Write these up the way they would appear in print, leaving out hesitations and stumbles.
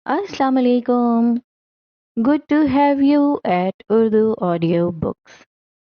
Assalamu alaikum. Good to have you at Urdu Audio Books.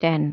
10।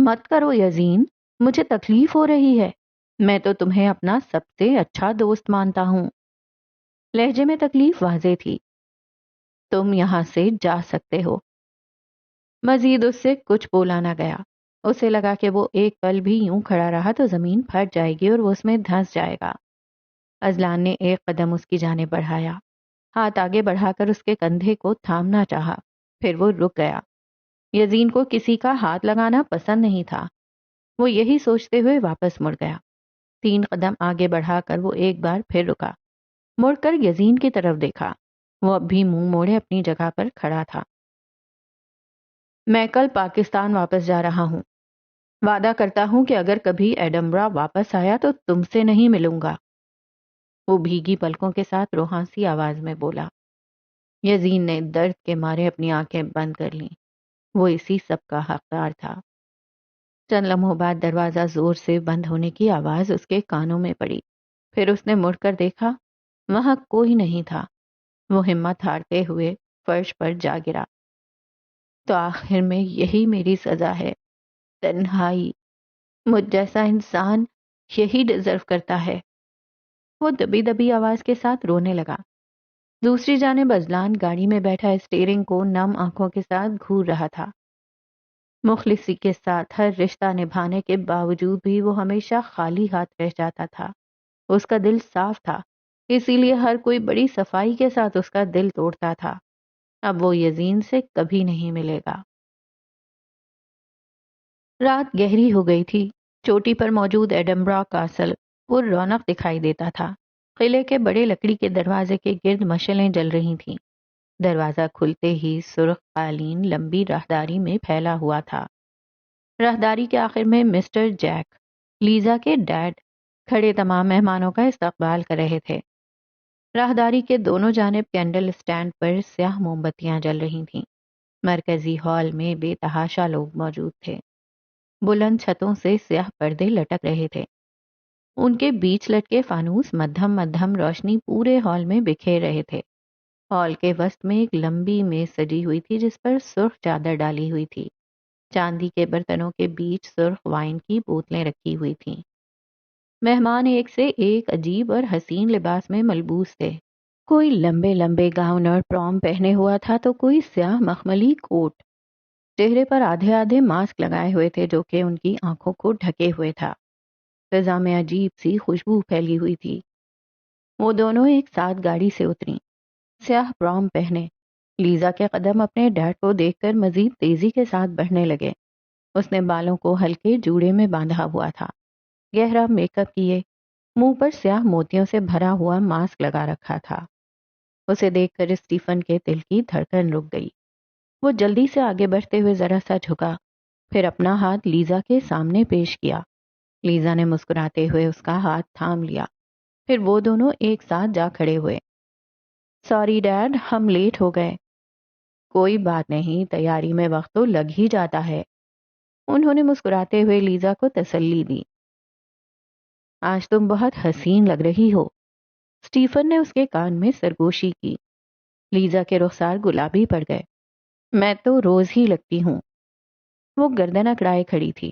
مت کرو یزین، مجھے تکلیف ہو رہی ہے، میں تو تمہیں اپنا سب سے اچھا دوست مانتا ہوں۔ لہجے میں تکلیف واضح تھی۔ تم یہاں سے جا سکتے ہو۔ مزید اس سے کچھ بولا نہ گیا۔ اسے لگا کہ وہ ایک پل بھی یوں کھڑا رہا تو زمین پھٹ جائے گی اور وہ اس میں دھنس جائے گا۔ اذلان نے ایک قدم اس کی جانب بڑھایا، ہاتھ آگے بڑھا کر اس کے کندھے کو تھامنا چاہا، پھر وہ رک گیا۔ یزین کو کسی کا ہاتھ لگانا پسند نہیں تھا۔ وہ یہی سوچتے ہوئے واپس مڑ گیا۔ 3 قدم آگے بڑھا کر وہ ایک بار پھر رکا، مڑ کر یزین کی طرف دیکھا۔ وہ اب بھی منہ موڑے اپنی جگہ پر کھڑا تھا۔ میں کل پاکستان واپس جا رہا ہوں۔ وعدہ کرتا ہوں کہ اگر کبھی ایڈنبرا واپس آیا تو تم سے نہیں ملوں گا، وہ بھیگی پلکوں کے ساتھ روحانسی آواز میں بولا۔ یزین نے درد کے مارے اپنی آنکھیں بند کر لیں۔ وہ اسی سب کا حقدار تھا۔ چند لمحوں بعد دروازہ زور سے بند ہونے کی آواز اس کے کانوں میں پڑی۔ پھر اس نے مڑ کر دیکھا، وہاں کوئی نہیں تھا۔ وہ ہمت ہارتے ہوئے فرش پر جا گرا۔ تو آخر میں یہی میری سزا ہے، تنہائی۔ مجھ جیسا انسان یہی ڈیزرو کرتا ہے۔ وہ دبی دبی آواز کے ساتھ رونے لگا۔ دوسری جانب اذلان گاڑی میں بیٹھا اسٹیئرنگ کو نم آنکھوں کے ساتھ گھور رہا تھا۔ مخلصی کے ساتھ ہر رشتہ نبھانے کے باوجود بھی وہ ہمیشہ خالی ہاتھ رہ جاتا تھا۔ اس کا دل صاف تھا، اسی لیے ہر کوئی بڑی صفائی کے ساتھ اس کا دل توڑتا تھا۔ اب وہ یزین سے کبھی نہیں ملے گا۔ رات گہری ہو گئی تھی۔ چوٹی پر موجود ایڈنبرا کاسل پر رونق دکھائی دیتا تھا۔ قلعے کے بڑے لکڑی کے دروازے کے گرد مشعلیں جل رہی تھیں۔ دروازہ کھلتے ہی سرخ قالین لمبی راہداری میں پھیلا ہوا تھا۔ راہداری کے آخر میں مسٹر جیک، لیزا کے ڈیڈ، کھڑے تمام مہمانوں کا استقبال کر رہے تھے۔ راہداری کے دونوں جانب کینڈل اسٹینڈ پر سیاہ موم بتیاں جل رہی تھیں۔ مرکزی ہال میں بے تحاشا لوگ موجود تھے۔ بلند چھتوں سے سیاہ پردے لٹک رہے تھے۔ ان کے بیچ لٹکے فانوس مدھم مدھم روشنی پورے ہال میں بکھیر رہے تھے۔ ہال کے وسط میں ایک لمبی میز سجی ہوئی تھی جس پر سرخ چادر ڈالی ہوئی تھی۔ چاندی کے برتنوں کے بیچ سرخ وائن کی بوتلیں رکھی ہوئی تھیں۔ مہمان ایک سے ایک عجیب اور حسین لباس میں ملبوس تھے۔ کوئی لمبے لمبے گاؤن اور پروم پہنے ہوا تھا تو کوئی سیاہ مخملی کوٹ۔ چہرے پر آدھے آدھے ماسک لگائے ہوئے تھے جو کہ ان کی آنکھوں کو ڈھکے ہوئے تھا۔ فضا میں عجیب سی خوشبو پھیلی ہوئی تھی۔ وہ دونوں ایک ساتھ گاڑی سے اتریں، سیاہ پروم پہنے۔ لیزا کے قدم اپنے ڈیڈ کو دیکھ کر مزید تیزی کے ساتھ بڑھنے لگے۔ اس نے بالوں کو ہلکے جوڑے میں باندھا ہوا تھا، گہرا میک اپ کیے، منہ پر سیاہ موتیوں سے بھرا ہوا ماسک لگا رکھا تھا۔ اسے دیکھ کر اسٹیفن کے دل کی دھڑکن رک گئی۔ وہ جلدی سے آگے بڑھتے ہوئے ذرا سا جھکا، پھر اپنا ہاتھ لیزا کے سامنے پیش کیا۔ لیزا نے مسکراتے ہوئے اس کا ہاتھ تھام لیا، پھر وہ دونوں ایک ساتھ جا کھڑے ہوئے۔ سوری ڈیڈ، ہم لیٹ ہو گئے۔ کوئی بات نہیں، تیاری میں وقت تو لگ ہی جاتا ہے۔ انہوں نے مسکراتے ہوئے لیزا کو تسلی دی۔ آج تم بہت حسین لگ رہی ہو، اسٹیفن نے اس کے کان میں سرگوشی کی۔ لیزا کے رخسار گلابی پڑ گئے۔ میں تو روز ہی لگتی ہوں۔ وہ گردن اکڑائے کھڑی تھی۔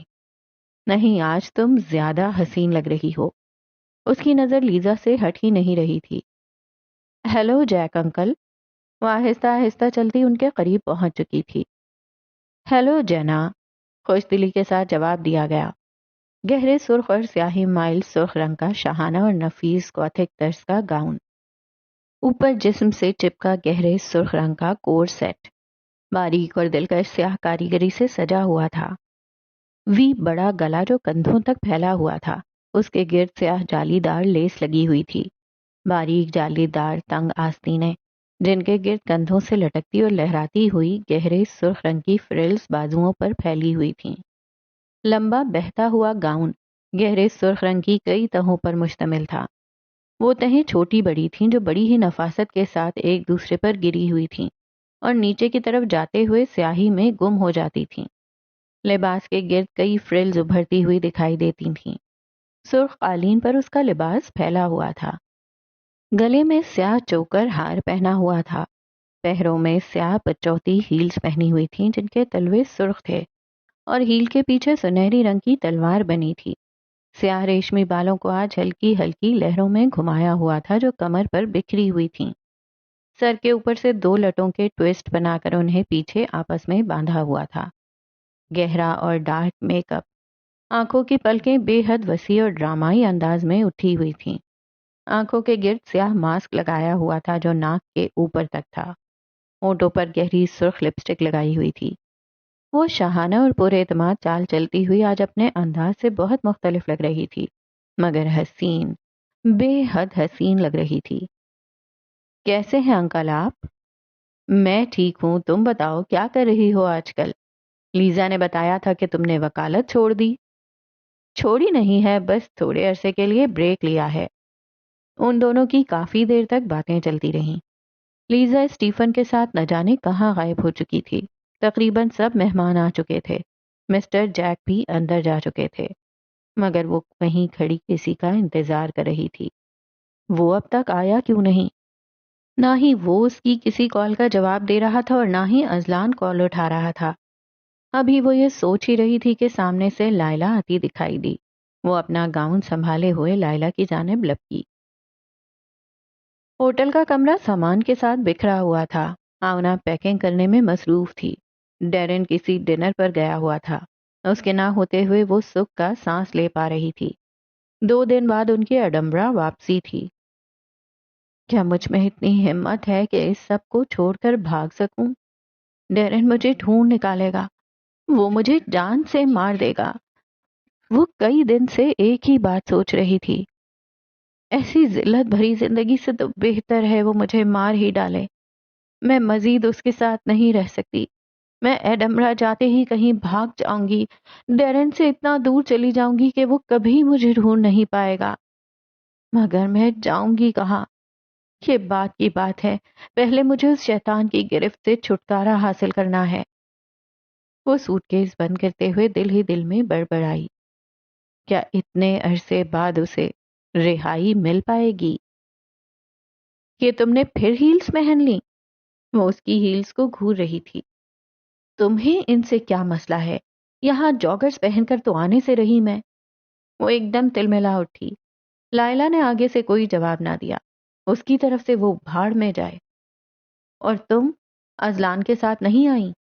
نہیں، آج تم زیادہ حسین لگ رہی ہو۔ اس کی نظر لیزا سے ہٹ ہی نہیں رہی تھی۔ ہیلو جیک انکل، وہ آہستہ آہستہ چلتی ان کے قریب پہنچ چکی تھی۔ ہیلو جینا، خوش دلی کے ساتھ جواب دیا گیا۔ گہرے سرخ اور سیاہی مائل سرخ رنگ کا شاہانہ اور نفیس گوتھک طرز کا گاؤن، اوپر جسم سے چپکا گہرے سرخ رنگ کا کور سیٹ، باریک اور دلکش سیاہ کاریگری سے سجا ہوا تھا۔ وی بڑا گلا جو کندھوں تک پھیلا ہوا تھا، اس کے گرد سیاہ جالی دار لیس لگی ہوئی تھی۔ باریک جالی دار تنگ آستینیں جن کے گرد کندھوں سے لٹکتی اور لہراتی ہوئی گہرے سرخ رنگ کی فرلز بازوؤں پر پھیلی ہوئی تھیں۔ لمبا بہتا ہوا گاؤن گہرے سرخ رنگ کی کئی تہوں پر مشتمل تھا۔ وہ تہیں چھوٹی بڑی تھیں جو بڑی ہی نفاست کے ساتھ ایک دوسرے پر گری ہوئی تھیں اور نیچے کی طرف جاتے ہوئے سیاہی میں گم ہو جاتی تھیں۔ لباس کے گرد کئی فرلز ابھرتی ہوئی دکھائی دیتی تھیں۔ سرخ قالین پر اس کا لباس پھیلا ہوا تھا۔ گلے میں سیاہ چوکر ہار پہنا ہوا تھا۔ پیروں میں سیاہ پچوتی ہیلز پہنی ہوئی تھیں جن کے تلوے سرخ تھے اور ہیل کے پیچھے سنہری رنگ کی تلوار بنی تھی. سیاہ ریشمی بالوں کو آج ہلکی ہلکی لہروں میں گھمایا ہوا تھا جو کمر پر بکھری ہوئی تھیں. سر کے اوپر سے 2 لٹوں کے ٹویسٹ بنا کر انہیں پیچھے آپس میں باندھا ہوا تھا. گہرا اور ڈارک میک اپ. آنکھوں کی پلکیں بے حد وسیع اور ڈرامائی انداز میں اٹھی ہوئی تھیں. آنکھوں کے گرد سیاہ ماسک لگایا ہوا تھا جو ناک کے اوپر تک تھا. ہونٹوں پر گہری سرخ لپسٹک لگائی ہوئی تھی. وہ شاہانہ اور پورے اعتماد چال چلتی ہوئی آج اپنے انداز سے بہت مختلف لگ رہی تھی، مگر حسین، بے حد حسین لگ رہی تھی. کیسے ہیں انکل آپ؟ میں ٹھیک ہوں، تم بتاؤ کیا کر رہی ہو آج کل؟ لیزا نے بتایا تھا کہ تم نے وکالت چھوڑ دی. چھوڑی نہیں ہے، بس تھوڑے عرصے کے لیے بریک لیا ہے. ان دونوں کی کافی دیر تک باتیں چلتی رہیں. لیزا اسٹیفن کے ساتھ نہ جانے کہاں غائب ہو چکی تھی. تقریباً سب مہمان آ چکے تھے. مسٹر جیک بھی اندر جا چکے تھے، مگر وہ وہیں کھڑی کسی کا انتظار کر رہی تھی. وہ اب تک آیا کیوں نہیں؟ نہ ہی وہ اس کی کسی کال کا جواب دے رہا تھا اور نہ ہی اذلان کال اٹھا رہا تھا. ابھی وہ یہ سوچ ہی رہی تھی کہ سامنے سے لائلہ آتی دکھائی دی. وہ اپنا گاؤن سنبھالے ہوئے لائلہ کی جانب لپکی. ہوٹل کا کمرہ سامان کے ساتھ بکھرا ہوا تھا. آونا پیکنگ کرنے میں مصروف تھی. ڈیرن کسی ڈنر پر گیا ہوا تھا. اس کے نہ ہوتے ہوئے وہ سکھ کا سانس لے پا رہی تھی. 2 دن بعد ان کی ایڈنبرا واپسی تھی. کیا مجھ میں اتنی ہمت ہے کہ اس سب کو چھوڑ کر بھاگ سکوں؟ ڈیرن مجھے ڈھونڈ نکالے گا. وہ مجھے جان سے مار دے گا. وہ کئی دن سے ایک ہی بات سوچ رہی تھی. ایسی ذلت بھری زندگی سے تو بہتر ہے وہ مجھے مار ہی ڈالے. میں مزید اس کے ساتھ نہیں رہ سکتی. میں ایڈنبرا جاتے ہی کہیں بھاگ جاؤں گی. ڈیرن سے اتنا دور چلی جاؤں گی کہ وہ کبھی مجھے ڈھونڈ نہیں پائے گا. مگر میں جاؤں گی کہاں؟ یہ بات کی بات ہے. پہلے مجھے اس شیطان کی گرفت سے چھٹکارا حاصل کرنا ہے. وہ سوٹ کیس بند کرتے ہوئے دل ہی دل میں بڑبڑائی. کیا اتنے عرصے بعد اسے رہائی مل پائے گی؟ کہ تم نے پھر ہیلز پہن لی؟ وہ اس کی ہیلز کو گھور رہی تھی. تمہیں ان سے کیا مسئلہ ہے؟ یہاں جاگرز پہن کر تو آنے سے رہی میں. وہ ایک دم تلملا اٹھی. لائلہ نے آگے سے کوئی جواب نہ دیا. اس کی طرف سے وہ بھاڑ میں جائے. اور تم اذلان کے ساتھ نہیں آئی؟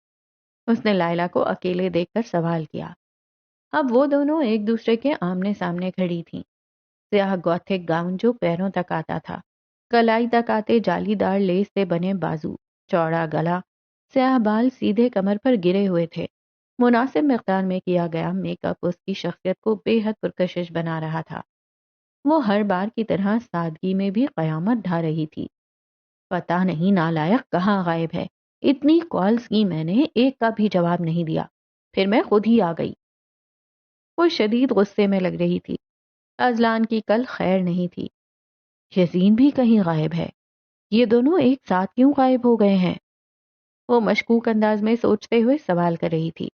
اس نے لائلہ کو اکیلے دیکھ کر سوال کیا. اب وہ دونوں ایک دوسرے کے آمنے سامنے کھڑی تھیں. سیاہ گوتھک گاؤن جو پیروں تک آتا تھا، کلائی تک آتے جالی دار لیس سے بنے بازو، چوڑا گلا، سیاہ بال سیدھے کمر پر گرے ہوئے تھے. مناسب مقدار میں کیا گیا میک اپ اس کی شخصیت کو بے حد پرکشش بنا رہا تھا. وہ ہر بار کی طرح سادگی میں بھی قیامت ڈھا رہی تھی. پتہ نہیں نالائق کہاں غائب ہے. اتنی کالز کی میں نے، ایک کا بھی جواب نہیں دیا. پھر میں خود ہی آ گئی. وہ شدید غصے میں لگ رہی تھی. اذلان کی کل خیر نہیں تھی. یزین بھی کہیں غائب ہے. یہ دونوں ایک ساتھ کیوں غائب ہو گئے ہیں؟ وہ مشکوک انداز میں سوچتے ہوئے سوال کر رہی تھی.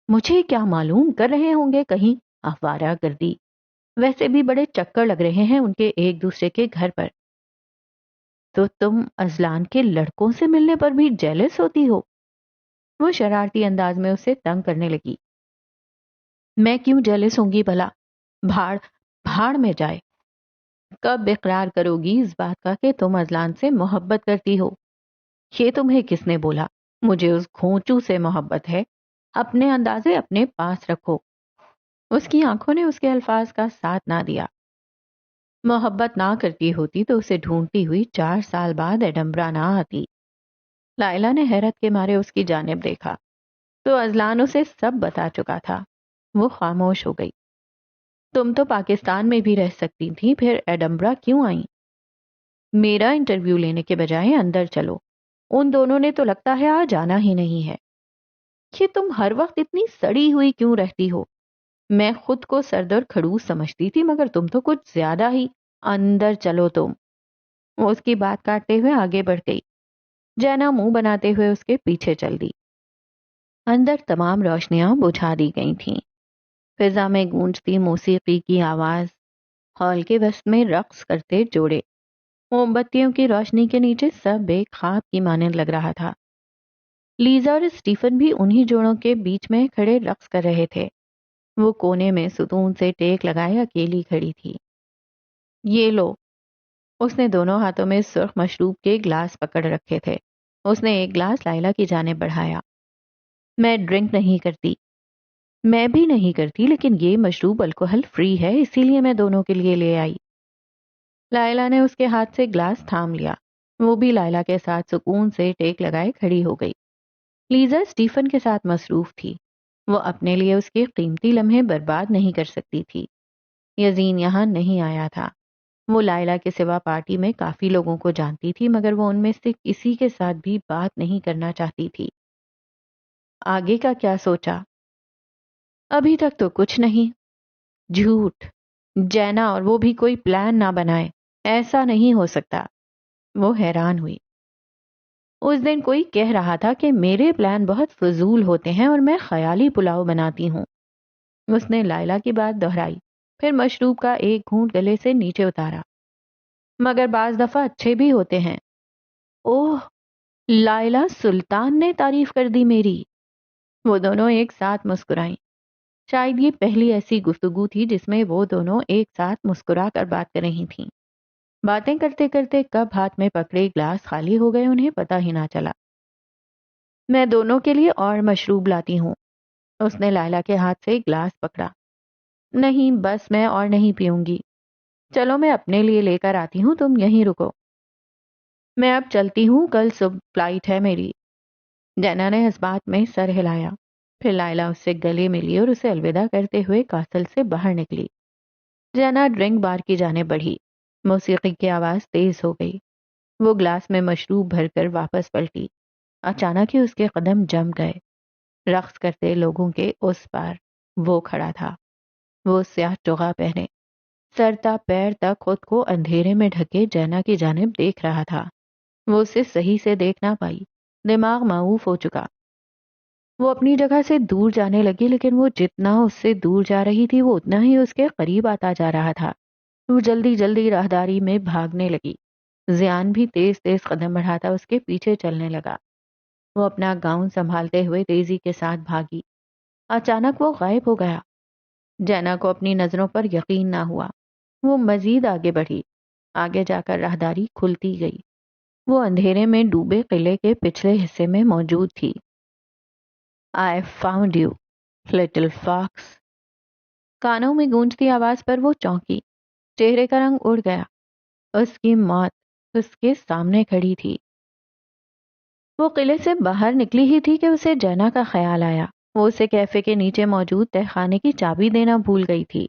مجھے کیا معلوم، کر رہے ہوں گے کہیں آوارہ گردی. ویسے بھی بڑے چکر لگ رہے ہیں ان کے ایک دوسرے کے گھر پر. تو تم اذلان کے لڑکوں سے ملنے پر بھی جیلس ہوتی ہو؟ وہ شرارتی انداز میں اسے تنگ کرنے لگی. میں کیوں جیلس ہوں گی بھلا؟ بھاڑ بھاڑ میں جائے. کب اقرار کرو گی اس بات کا کہ تم اذلان سے محبت کرتی ہو؟ یہ تمہیں کس نے بولا؟ مجھے اس گھونچو سے محبت ہے. اپنے اندازے اپنے پاس رکھو. اس کی آنکھوں نے اس کے الفاظ کا ساتھ نہ دیا. محبت نہ کرتی ہوتی تو اسے ڈھونڈتی ہوئی 4 سال بعد ایڈنبرا نہ آتی. لائلہ نے حیرت کے مارے اس کی جانب دیکھا تو اذلان اسے سب بتا چکا تھا. وہ خاموش ہو گئی. تم تو پاکستان میں بھی رہ سکتی تھی، پھر ایڈنبرا کیوں آئیں؟ میرا انٹرویو لینے کے بجائے اندر چلو. ان دونوں نے تو لگتا ہے آج جانا ہی نہیں ہے. کہ تم ہر وقت اتنی سڑی ہوئی کیوں رہتی ہو؟ میں خود کو سرد اور کھڑوس سمجھتی تھی، مگر تم تو کچھ زیادہ ہی. اندر چلو تم. وہ اس کی بات کاٹتے ہوئے آگے بڑھ گئی. جینا منہ بناتے ہوئے اس کے پیچھے چل دی. اندر تمام روشنیاں بجھا دی گئی تھیں. فضا میں گونجتی موسیقی کی آواز، ہال کے وسط میں رقص کرتے جوڑے. موم بتیوں کی روشنی کے نیچے سب ایک خواب کی مانند لگ رہا تھا. لیزا اور اسٹیفن بھی انہی جوڑوں کے بیچ میں کھڑے رقص کر رہے تھے۔ وہ کونے میں ستون سے ٹیک لگائے اکیلی کھڑی تھی۔ یہ لو، اس نے دونوں ہاتھوں میں سرخ مشروب کے گلاس پکڑ رکھے تھے۔ اس نے ایک گلاس لائلہ کی جانب بڑھایا۔ میں ڈرنک نہیں کرتی۔ میں بھی نہیں کرتی، لیکن یہ مشروب الکوہل فری ہے، اسی لیے میں دونوں کے لیے لے آئی۔ لائلہ نے اس کے ہاتھ سے گلاس تھام لیا۔ وہ بھی لائلہ کے ساتھ سکون سے ٹیک لگائے کھڑی ہو گئی۔ لیزا اسٹیفن کے ساتھ مصروف تھی۔ وہ اپنے لیے اس کے قیمتی لمحے برباد نہیں کر سکتی تھی۔ یزین یہاں نہیں آیا تھا۔ وہ لائلہ کے سوا پارٹی میں کافی لوگوں کو جانتی تھی، مگر وہ ان میں سے کسی کے ساتھ بھی بات نہیں کرنا چاہتی تھی۔ آگے کا کیا سوچا؟ ابھی تک تو کچھ نہیں۔ جھوٹ۔ جینا اور وہ بھی کوئی پلان نہ بنائے، ایسا نہیں ہو سکتا۔ وہ حیران ہوئی۔ اس دن کوئی کہہ رہا تھا کہ میرے پلان بہت فضول ہوتے ہیں اور میں خیالی پلاؤ بناتی ہوں۔ اس نے لائلہ کی بات دہرائی، پھر مشروب کا ایک گھونٹ گلے سے نیچے اتارا۔ مگر بعض دفعہ اچھے بھی ہوتے ہیں۔ اوہ، لائلہ سلطان نے تعریف کر دی میری۔ وہ دونوں ایک ساتھ مسکرائیں۔ شاید یہ پہلی ایسی گفتگو تھی جس میں وہ دونوں ایک ساتھ مسکرا کر بات کر رہی تھیں۔ باتیں کرتے کرتے کب ہاتھ میں پکڑے گلاس خالی ہو گئے انہیں پتہ ہی نہ چلا۔ میں دونوں کے لیے اور مشروب لاتی ہوں۔ اس نے لائلہ کے ہاتھ سے گلاس پکڑا۔ نہیں، بس میں اور نہیں پیوں گی۔ چلو میں اپنے لیے لے کر آتی ہوں، تم یہیں رکو۔ میں اب چلتی ہوں، کل صبح فلائٹ ہے میری۔ جینا نے اس بات میں سر ہلایا۔ پھر لائلہ اس سے گلے ملی اور اسے الوداع کرتے ہوئے کاسل سے باہر نکلی۔ جینا ڈرنک بار کی جانب بڑھی۔ موسیقی کی آواز تیز ہو گئی۔ وہ گلاس میں مشروب بھر کر واپس پلٹی۔ اچانک ہی اس کے قدم جم گئے۔ رقص کرتے لوگوں کے اس پار وہ کھڑا تھا۔ وہ سیاہ ٹوغا پہنے، سر تا پیر تک خود کو اندھیرے میں ڈھکے جینا کی جانب دیکھ رہا تھا۔ وہ اسے صحیح سے دیکھ نہ پائی، دماغ معوف ہو چکا۔ وہ اپنی جگہ سے دور جانے لگی، لیکن وہ جتنا اس سے دور جا رہی تھی وہ اتنا ہی اس کے قریب آتا جا رہا تھا۔ وہ جلدی جلدی راہداری میں بھاگنے لگی۔ زیان بھی تیز تیز قدم بڑھاتا اس کے پیچھے چلنے لگا۔ وہ اپنا گاؤن سنبھالتے ہوئے تیزی کے ساتھ بھاگی۔ اچانک وہ غائب ہو گیا۔ جینا کو اپنی نظروں پر یقین نہ ہوا۔ وہ مزید آگے بڑھی۔ آگے جا کر راہداری کھلتی گئی۔ وہ اندھیرے میں ڈوبے قلعے کے پچھلے حصے میں موجود تھی۔ I found you, little fox۔ کانوں میں گونجتی آواز پر وہ چونکی۔ چہرے کا رنگ اڑ گیا۔ اس کی موت اس کے سامنے کھڑی تھی۔ وہ قلعے سے باہر نکلی ہی تھی کہ اسے جینا کا خیال آیا۔ وہ اسے کیفے کے نیچے موجود تہ خانے کی چابی دینا بھول گئی تھی۔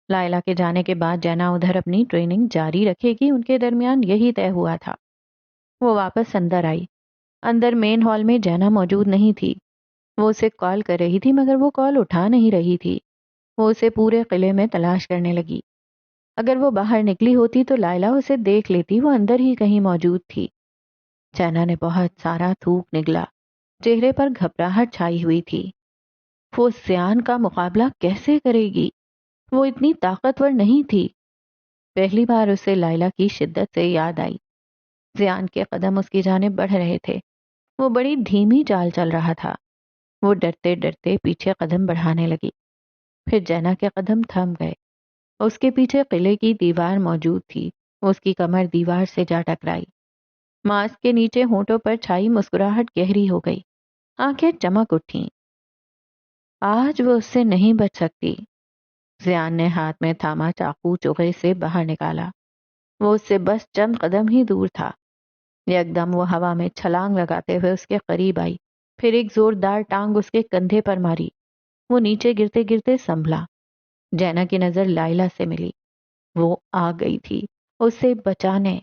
لائلہ کے جانے کے بعد جینا ادھر اپنی ٹریننگ جاری رکھے گی، ان کے درمیان یہی طے ہوا تھا۔ وہ واپس اندر آئی۔ اندر مین ہال میں جینا موجود نہیں تھی۔ وہ اسے کال کر رہی تھی مگر وہ کال اٹھا نہیں رہی تھی۔ وہ اسے پورے قلعے میں تلاش کرنے لگی۔ اگر وہ باہر نکلی ہوتی تو لائلہ اسے دیکھ لیتی، وہ اندر ہی کہیں موجود تھی۔ جینا نے بہت سارا تھوک نگلا۔ چہرے پر گھبراہٹ چھائی ہوئی تھی۔ وہ زیان کا مقابلہ کیسے کرے گی؟ وہ اتنی طاقتور نہیں تھی۔ پہلی بار اسے لائلہ کی شدت سے یاد آئی۔ زیان کے قدم اس کی جانب بڑھ رہے تھے۔ وہ بڑی دھیمی چال چل رہا تھا۔ وہ ڈرتے ڈرتے پیچھے قدم بڑھانے لگی۔ پھر جینا کے قدم تھم گئے۔ اس کے پیچھے قلعے کی دیوار موجود تھی۔ اس کی کمر دیوار سے جا ٹکرائی۔ ماسک کے نیچے ہونٹوں پر چھائی مسکراہٹ گہری ہو گئی۔ آنکھیں چمک اٹھیں۔ آج وہ اس سے نہیں بچ سکتی۔ زیان نے ہاتھ میں تھاما چاقو چوغے سے باہر نکالا۔ وہ اس سے بس چند قدم ہی دور تھا۔ یکدم وہ ہوا میں چھلانگ لگاتے ہوئے اس کے قریب آئی، پھر ایک زوردار ٹانگ اس کے کندھے پر ماری۔ وہ نیچے گرتے گرتے سنبھلا۔ جینا کی نظر لائلہ سے ملی۔ وہ آ گئی تھی اسے بچانے۔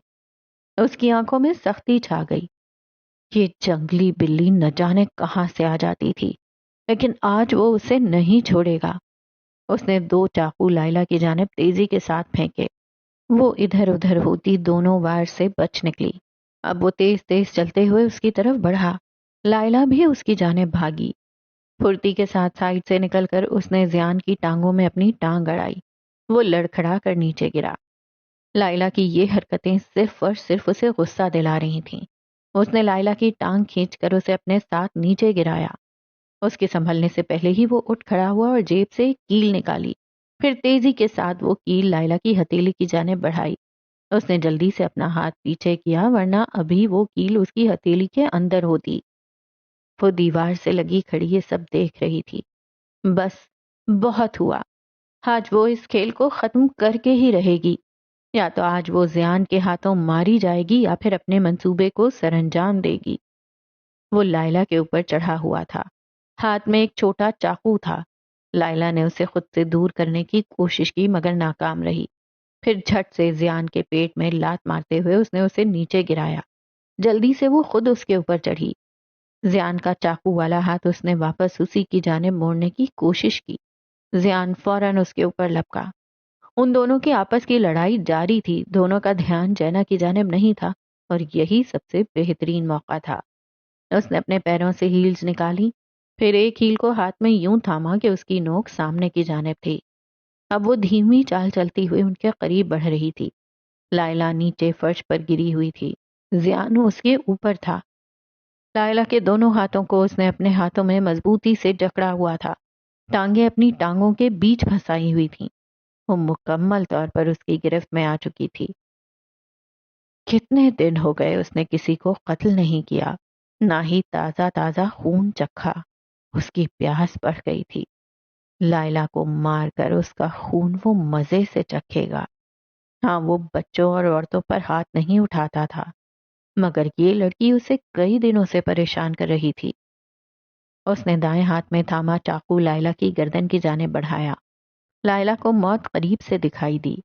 اس کی آنکھوں میں سختی چھا گئی۔ یہ جنگلی بلی نہ جانے کہاں سے آ جاتی تھی، لیکن آج وہ اسے نہیں چھوڑے گا۔ اس نے 2 چاقو لائلہ کی جانب تیزی کے ساتھ پھینکے۔ وہ ادھر ادھر ہوتی دونوں وار سے بچ نکلی۔ اب وہ تیز تیز چلتے ہوئے اس کی طرف بڑھا۔ لائلہ بھی اس کی جانب بھاگی۔ پھرتی کے ساتھ سائڈ سے نکل کر اس نے زیان کی ٹانگوں میں اپنی ٹانگ اڑائی۔ وہ لڑکھڑا کر نیچے گرا۔ لائلہ کی یہ حرکتیں صرف اور صرف اسے غصہ دلا رہی تھیں۔ اس نے لائلہ کی ٹانگ کھینچ کر اسے اپنے ساتھ نیچے گرایا۔ اس کے سنبھلنے سے پہلے ہی وہ اٹھ کھڑا ہوا اور جیب سے ایک کیل نکالی۔ پھر تیزی کے ساتھ وہ کیل لائلہ کی ہتھیلی کی جانب بڑھائی۔ اس نے جلدی سے اپنا ہاتھ پیچھے کیا، ورنہ ابھی وہ کیل اس کی ہتھیلی کے اندر ہوتی۔ وہ دیوار سے لگی کھڑی یہ سب دیکھ رہی تھی۔ بس بہت ہوا، آج وہ اس کھیل کو ختم کر کے ہی رہے گی۔ یا تو آج وہ زیان کے ہاتھوں ماری جائے گی یا پھر اپنے منصوبے کو سر انجام دے گی۔ وہ لائلہ کے اوپر چڑھا ہوا تھا، ہاتھ میں ایک چھوٹا چاقو تھا۔ لائلہ نے اسے خود سے دور کرنے کی کوشش کی مگر ناکام رہی۔ پھر جھٹ سے زیان کے پیٹ میں لات مارتے ہوئے اس نے اسے نیچے گرایا۔ جلدی سے وہ خود اس کے اوپر چڑھی۔ زیان کا چاقو والا ہاتھ اس نے واپس اسی کی جانب موڑنے کی کوشش کی۔ زیان فوراً اس کے اوپر لپکا۔ ان دونوں کی آپس کی لڑائی جاری تھی، دونوں کا دھیان جینا کی جانب نہیں تھا، اور یہی سب سے بہترین موقع تھا۔ اس نے اپنے پیروں سے ہیلز نکالی، پھر ایک ہیل کو ہاتھ میں یوں تھاما کہ اس کی نوک سامنے کی جانب تھی۔ اب وہ دھیمی چال چلتی ہوئی ان کے قریب بڑھ رہی تھی۔ لائلہ نیچے فرش پر گری ہوئی تھی، زیان اس کے اوپر تھا۔ لائلہ کے دونوں ہاتھوں کو اس نے اپنے ہاتھوں میں مضبوطی سے جکڑا ہوا تھا، ٹانگیں اپنی ٹانگوں کے بیچ پھنسائی ہوئی تھیں۔ وہ مکمل طور پر اس کی گرفت میں آ چکی تھی۔ کتنے دن ہو گئے اس نے کسی کو قتل نہیں کیا، نہ ہی تازہ تازہ خون چکھا۔ اس کی پیاس بڑھ گئی تھی۔ لائلہ کو مار کر اس کا خون وہ مزے سے چکھے گا۔ ہاں، وہ بچوں اور عورتوں پر ہاتھ نہیں اٹھاتا تھا، مگر یہ لڑکی اسے کئی دنوں سے پریشان کر رہی تھی۔ اس نے دائیں ہاتھ میں تھاما چاقو لائلہ کی گردن کی جانب بڑھایا۔ لائلہ کو موت قریب سے دکھائی دی۔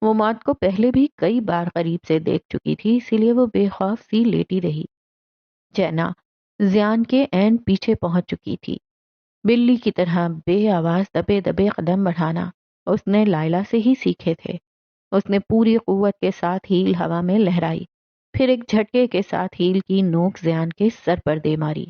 وہ موت کو پہلے بھی کئی بار قریب سے دیکھ چکی تھی، اسی لیے وہ بے خوف سی لیٹی رہی۔ جینا زیان کے عین پیچھے پہنچ چکی تھی۔ بلی کی طرح بے آواز دبے دبے قدم بڑھانا اس نے لائلہ سے ہی سیکھے تھے۔ اس نے پوری قوت کے ساتھ ہیل ہوا میں لہرائی، پھر ایک جھٹکے کے ساتھ ہیل کی نوک زیان کے سر پر دے ماری۔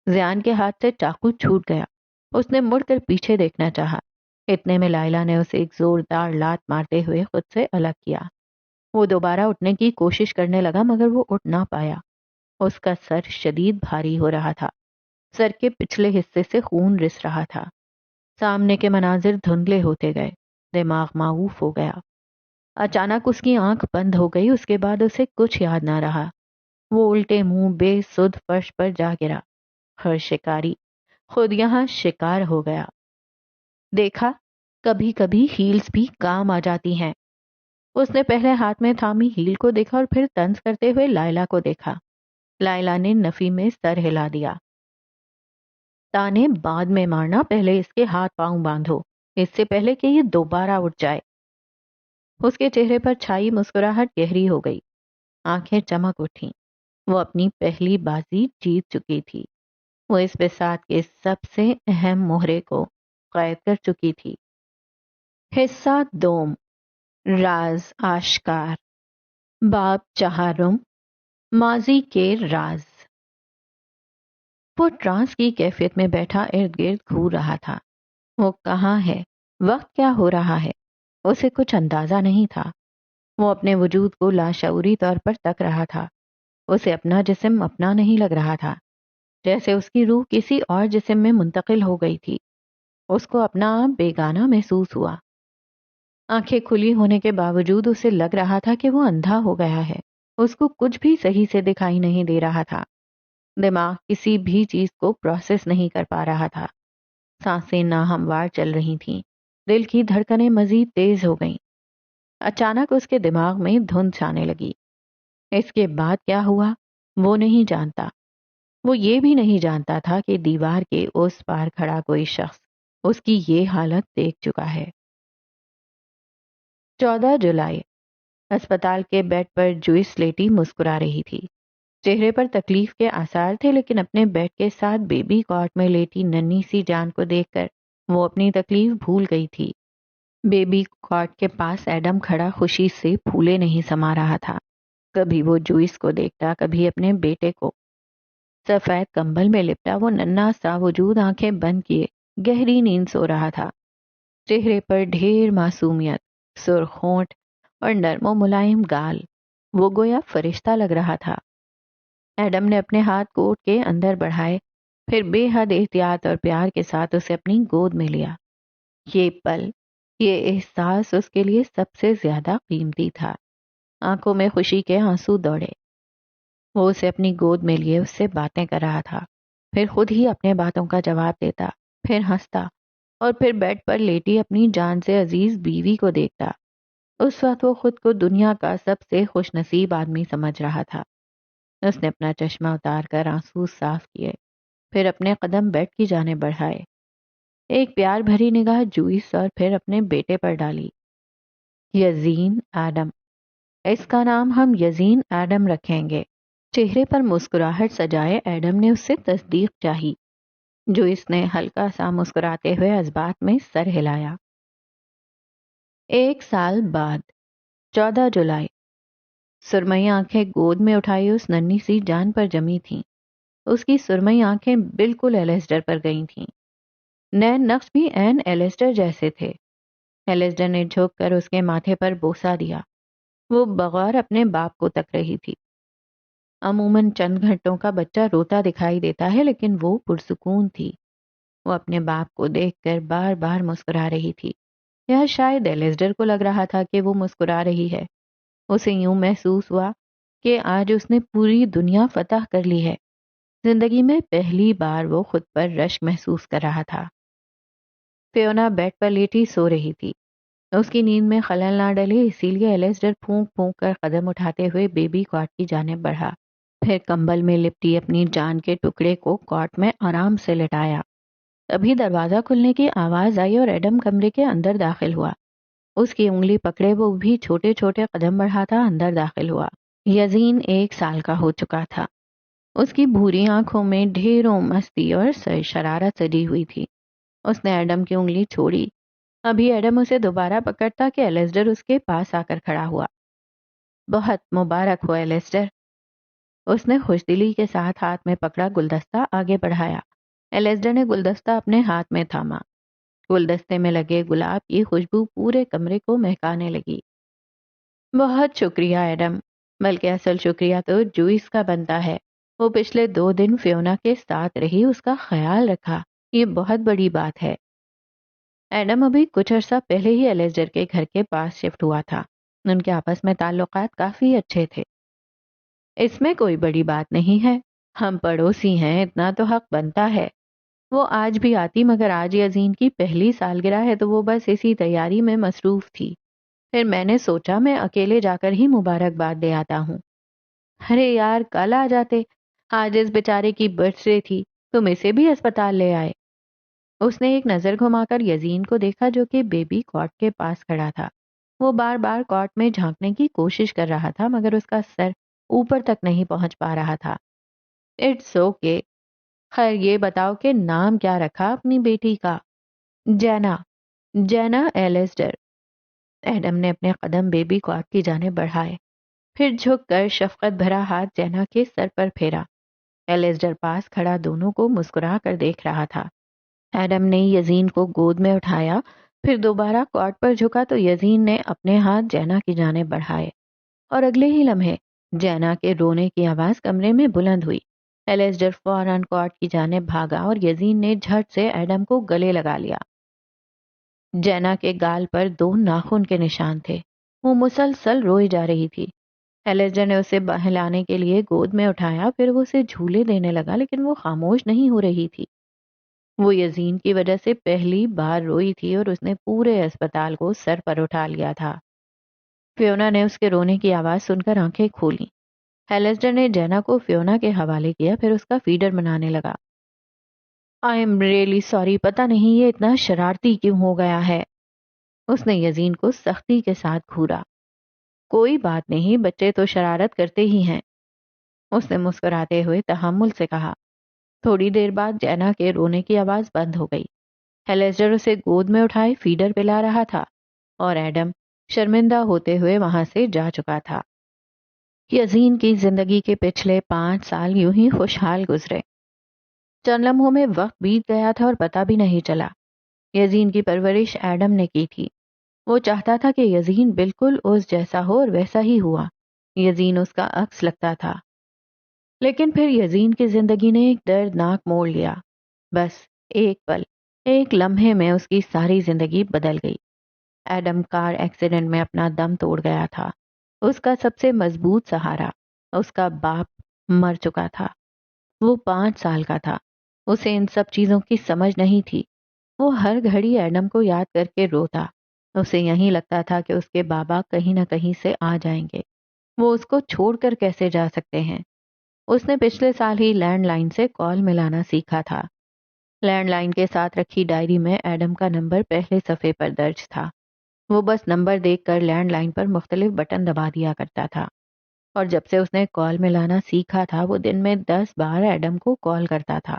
زیان کے ہاتھ سے چاقو چھوٹ گیا۔ اس نے مڑ کر پیچھے دیکھنا چاہا، اتنے میں لائلہ نے اسے ایک زوردار لات مارتے ہوئے خود سے الگ کیا۔ وہ دوبارہ اٹھنے کی کوشش کرنے لگا مگر وہ اٹھ نہ پایا۔ اس کا سر شدید بھاری ہو رہا تھا، سر کے پچھلے حصے سے خون رس رہا تھا۔ سامنے کے مناظر دھندلے ہوتے گئے، دماغ معوف ہو گیا۔ اچانک اس کی آنکھ بند ہو گئی، اس کے بعد اسے کچھ یاد نہ رہا۔ وہ الٹے منہ بے سدھ فرش پر جا گرا۔ ہر شکاری خود یہاں شکار ہو گیا۔ دیکھا، کبھی کبھی ہیلز بھی کام آ جاتی ہیں۔ اس نے پہلے ہاتھ میں تھامی ہیل کو دیکھا اور پھر طنز کرتے ہوئے لائلہ کو دیکھا۔ لائلہ نے نفی میں سر ہلا دیا۔ تانے بعد میں مارنا، پہلے اس کے ہاتھ پاؤں باندھو، اس سے پہلے کہ یہ دوبارہ اٹھ جائے۔ اس کے چہرے پر چھائی مسکراہٹ گہری ہو گئی، آنکھیں چمک اٹھیں۔ وہ اپنی پہلی بازی جیت چکی تھی۔ وہ اس بساط کے سب سے اہم مہرے کو قید کر چکی تھی۔ حصہ دوم، راز آشکار، باب چہارم، ماضی کے راز۔ وہ ٹرانس کی کیفیت میں بیٹھا ارد گرد گھور رہا تھا۔ وہ کہاں ہے، وقت کیا ہو رہا ہے، اسے کچھ اندازہ نہیں تھا۔ وہ اپنے وجود کو لاشعوری طور پر تک رہا تھا۔ اسے اپنا جسم اپنا نہیں لگ رہا تھا، جیسے اس کی روح کسی اور جسم میں منتقل ہو گئی تھی۔ اس کو اپنا آپ بیگانہ محسوس ہوا۔ آنکھیں کھلی ہونے کے باوجود اسے لگ رہا تھا کہ وہ اندھا ہو گیا ہے۔ اس کو کچھ بھی صحیح سے دکھائی نہیں دے رہا تھا۔ دماغ کسی بھی چیز کو پروسیس نہیں کر پا رہا تھا۔ سانسیں ناہموار چل رہی تھیں، دل کی دھڑکنیں مزید تیز ہو گئیں۔ اچانک اس کے دماغ میں دھند چھانے لگی۔ اس کے بعد کیا ہوا وہ نہیں جانتا۔ وہ یہ بھی نہیں جانتا تھا کہ دیوار کے اس پار کھڑا کوئی شخص اس کی یہ حالت دیکھ چکا ہے۔ 14 جولائی، اسپتال کے بیڈ پر جوئس لیٹی مسکرا رہی تھی۔ چہرے پر تکلیف کے آثار تھے، لیکن اپنے بیڈ کے ساتھ بیبی کاٹ میں لیٹی ننھی سی جان کو دیکھ کر وہ اپنی تکلیف بھول گئی تھی۔ بیبی کاٹ کے پاس ایڈم کھڑا خوشی سے پھولے نہیں سما رہا تھا۔ کبھی وہ جوئس کو دیکھتا، کبھی اپنے بیٹے کو۔ سفید کمبل میں لپٹا وہ ننھا سا وجود آنکھیں بند کیے گہری نیند سو رہا تھا۔ چہرے پر ڈھیر معصومیت، سرخ ہونٹ اور نرم و ملائم گال۔ وہ گویا فرشتہ لگ رہا تھا۔ ایڈم نے اپنے ہاتھ کوٹ کے اندر بڑھائے، پھر بے حد احتیاط اور پیار کے ساتھ اسے اپنی گود میں لیا۔ یہ پل، یہ احساس اس کے لیے سب سے زیادہ قیمتی تھا۔ آنکھوں میں خوشی کے آنسو دوڑے۔ وہ اسے اپنی گود میں لیے اس سے باتیں کر رہا تھا، پھر خود ہی اپنے باتوں کا جواب دیتا، پھر ہنستا، اور پھر بیڈ پر لیٹی اپنی جان سے عزیز بیوی کو دیکھتا۔ اس وقت وہ خود کو دنیا کا سب سے خوش نصیب آدمی سمجھ رہا تھا۔ اس نے اپنا چشمہ اتار کر آنسو صاف کیے، پھر اپنے قدم بیڈ کی جانب بڑھائے، ایک پیار بھری نگاہ جوئس اور پھر اپنے بیٹے پر ڈالی۔ یزین ایڈم، اس کا نام ہم یزین ایڈم رکھیں گے۔ چہرے پر مسکراہٹ سجائے ایڈم نے اس سے تصدیق چاہی۔ جوئس نے ہلکا سا مسکراتے ہوئے اس بات میں سر ہلایا۔ 1 سال بعد، 14 جولائی۔ سرمئی آنکھیں گود میں اٹھائی اس ننھی سی جان پر جمی تھیں۔ اس کی سرمئی آنکھیں بالکل ایلیسٹر پر گئی تھیں۔ نین نقش بھی عین ایلیسٹر جیسے تھے۔ ایلیسٹر نے جھک کر اس کے ماتھے پر بوسہ دیا۔ وہ بغور اپنے باپ کو تک رہی تھی۔ عموماً چند گھنٹوں کا بچہ روتا دکھائی دیتا ہے، لیکن وہ پرسکون تھی۔ وہ اپنے باپ کو دیکھ کر بار بار مسکرا رہی تھی، یا شاید ایلیسٹر کو لگ رہا تھا کہ وہ مسکرا رہی ہے۔ اسے یوں محسوس ہوا کہ آج اس نے پوری دنیا فتح کر لی ہے۔ زندگی میں پہلی بار وہ خود پر رشک محسوس کر رہا تھا۔ فیونا بیڈ پر لیٹی سو رہی تھی۔ اس کی نیند میں خلل نہ ڈلے، اسی لیے ایلیسٹر پھونک پھونک کر قدم اٹھاتے ہوئے بیبی کاٹ کی جانب بڑھا، پھر کمبل میں لپٹی اپنی جان کے ٹکڑے کو کاٹ میں آرام سے لٹایا۔ تبھی دروازہ کھلنے کی آواز آئی اور ایڈم کمرے کے اندر داخل ہوا۔ اس کی انگلی پکڑے وہ بھی چھوٹے چھوٹے قدم بڑھاتا اندر داخل ہوا۔ یزین 1 سال کا ہو چکا تھا۔ اس کی بھوری آنکھوں میں ڈھیروں مستی اور شرارت سجی ہوئی تھی۔ اس نے ایڈم کی انگلی چھوڑی۔ ابھی ایڈم اسے دوبارہ پکڑتا کہ ایلیسٹر اس کے پاس آ کر کھڑا ہوا۔ بہت مبارک ہو ایلیسٹر۔ اس نے خوش دلی کے ساتھ ہاتھ میں پکڑا گلدستہ آگے بڑھایا۔ ایلیسٹر نے گلدستہ اپنے ہاتھ میں تھاما۔ گلدستے میں لگے گلاب کی خوشبو پورے کمرے کو مہکانے لگی۔ بہت شکریہ ایڈم، بلکہ اصل شکریہ تو جوئس کا بنتا ہے۔ وہ پچھلے 2 دن فیونا کے ساتھ رہی، اس کا خیال رکھا، یہ بہت بڑی بات ہے۔ ایڈم ابھی کچھ عرصہ پہلے ہی ایلیسٹر کے گھر کے پاس شفٹ ہوا تھا۔ ان کے آپس میں تعلقات کافی اچھے تھے۔ اس میں کوئی بڑی بات نہیں ہے، ہم پڑوسی ہیں، اتنا تو حق بنتا ہے۔ وہ آج بھی آتی، مگر آج یزین کی پہلی سالگرہ ہے تو وہ بس اسی تیاری میں مصروف تھی۔ پھر میں نے سوچا میں اکیلے جا کر ہی مبارکباد دے آتا ہوں۔ ارے یار، کل آ جاتے، آج اس بیچارے کی برتھ ڈے تھی، تم اسے بھی اسپتال لے آئے۔ اس نے ایک نظر گھما کر یزین کو دیکھا جو کہ بیبی کاٹ کے پاس کھڑا تھا۔ وہ بار بار کاٹ میں جھانکنے کی کوشش کر رہا تھا، مگر اس کا سر اوپر تک نہیں پہنچ پا رہا تھا۔ It's okay. خیر یہ بتاؤ کہ نام کیا رکھا اپنی بیٹی کا؟ جینا۔ جینا ایلیسٹر۔ ایڈم نے اپنے قدم بیبی کاٹ کی جانب بڑھائے، پھر جھک کر شفقت بھرا ہاتھ جینا کے سر پر پھیرا۔ ایلیسٹر پاس کھڑا دونوں کو مسکرا کر دیکھ رہا تھا۔ ایڈم نے یزین کو گود میں اٹھایا، پھر دوبارہ کاٹ پر جھکا تو یزین نے اپنے ہاتھ جینا کی جانب بڑھائے، اور اگلے ہی لمحے جینا کے رونے کی آواز کمرے میں بلند ہوئی۔ ایلیسٹر فوراً کاٹ کی جانب بھاگا اور یزین نے جھٹ سے ایڈم کو گلے لگا لیا۔ جینا کے گال پر 2 ناخن کے نشان تھے۔ وہ مسلسل روئی جا رہی تھی۔ ایلیسٹر نے اسے بہلانے کے لیے گود میں اٹھایا، پھر وہ اسے جھولے دینے لگا، لیکن وہ خاموش نہیں ہو رہی تھی۔ وہ یزین کی وجہ سے پہلی بار روئی تھی اور اس نے پورے اسپتال کو سر پر اٹھا لیا تھا۔ فیونا نے اس کے رونے کی آواز سن کر آنکھیں کھولیں۔ ایلیسٹر نے جینا کو فیونا کے حوالے کیا، پھر اس کا فیڈر بنانے لگا۔ آئی ایم ریئلی سوری، پتہ نہیں یہ اتنا شرارتی کیوں ہو گیا ہے۔ اس نے یزین کو سختی کے ساتھ گھورا۔ کوئی بات نہیں، بچے تو شرارت کرتے ہی ہیں، اس نے مسکراتے ہوئے تحمل سے کہا۔ تھوڑی دیر بعد جینا کے رونے کی آواز بند ہو گئی۔ ایلیسٹر اسے گود میں اٹھائے فیڈر پلا رہا تھا، اور ایڈم شرمندہ ہوتے ہوئے وہاں سے جا چکا تھا۔ یزین کی زندگی کے پچھلے 5 سال یوں ہی خوشحال گزرے۔ چند لمحوں میں وقت بیت گیا تھا اور پتہ بھی نہیں چلا۔ یزین کی پرورش ایڈم نے کی تھی۔ وہ چاہتا تھا کہ یزین بالکل اس جیسا ہو، اور ویسا ہی ہوا۔ یزین اس کا عکس لگتا تھا۔ لیکن پھر یزین کی زندگی نے ایک دردناک موڑ لیا. بس ایک پل، ایک لمحے میں اس کی ساری زندگی بدل گئی. ایڈم کار ایکسیڈنٹ میں اپنا دم توڑ گیا تھا. اس کا سب سے مضبوط سہارا، اس کا باپ، مر چکا تھا. وہ 5 سال کا تھا. اسے ان سب چیزوں کی سمجھ نہیں تھی. وہ ہر گھڑی ایڈم کو یاد کر کے روتا. اسے یہی لگتا تھا کہ اس کے بابا کہیں نہ کہیں سے آ جائیں گے. وہ اس کو چھوڑ کر کیسے جا سکتے ہیں؟ اس نے پچھلے سال ہی لینڈ لائن سے کال ملانا سیکھا تھا. لینڈ لائن کے ساتھ رکھی ڈائری میں ایڈم کا نمبر پہلے صفحے پر درج تھا. وہ بس نمبر دیکھ کر لینڈ لائن پر مختلف بٹن دبا دیا کرتا تھا. اور جب سے اس نے کال ملانا سیکھا تھا وہ دن میں 10 بار ایڈم کو کال کرتا تھا.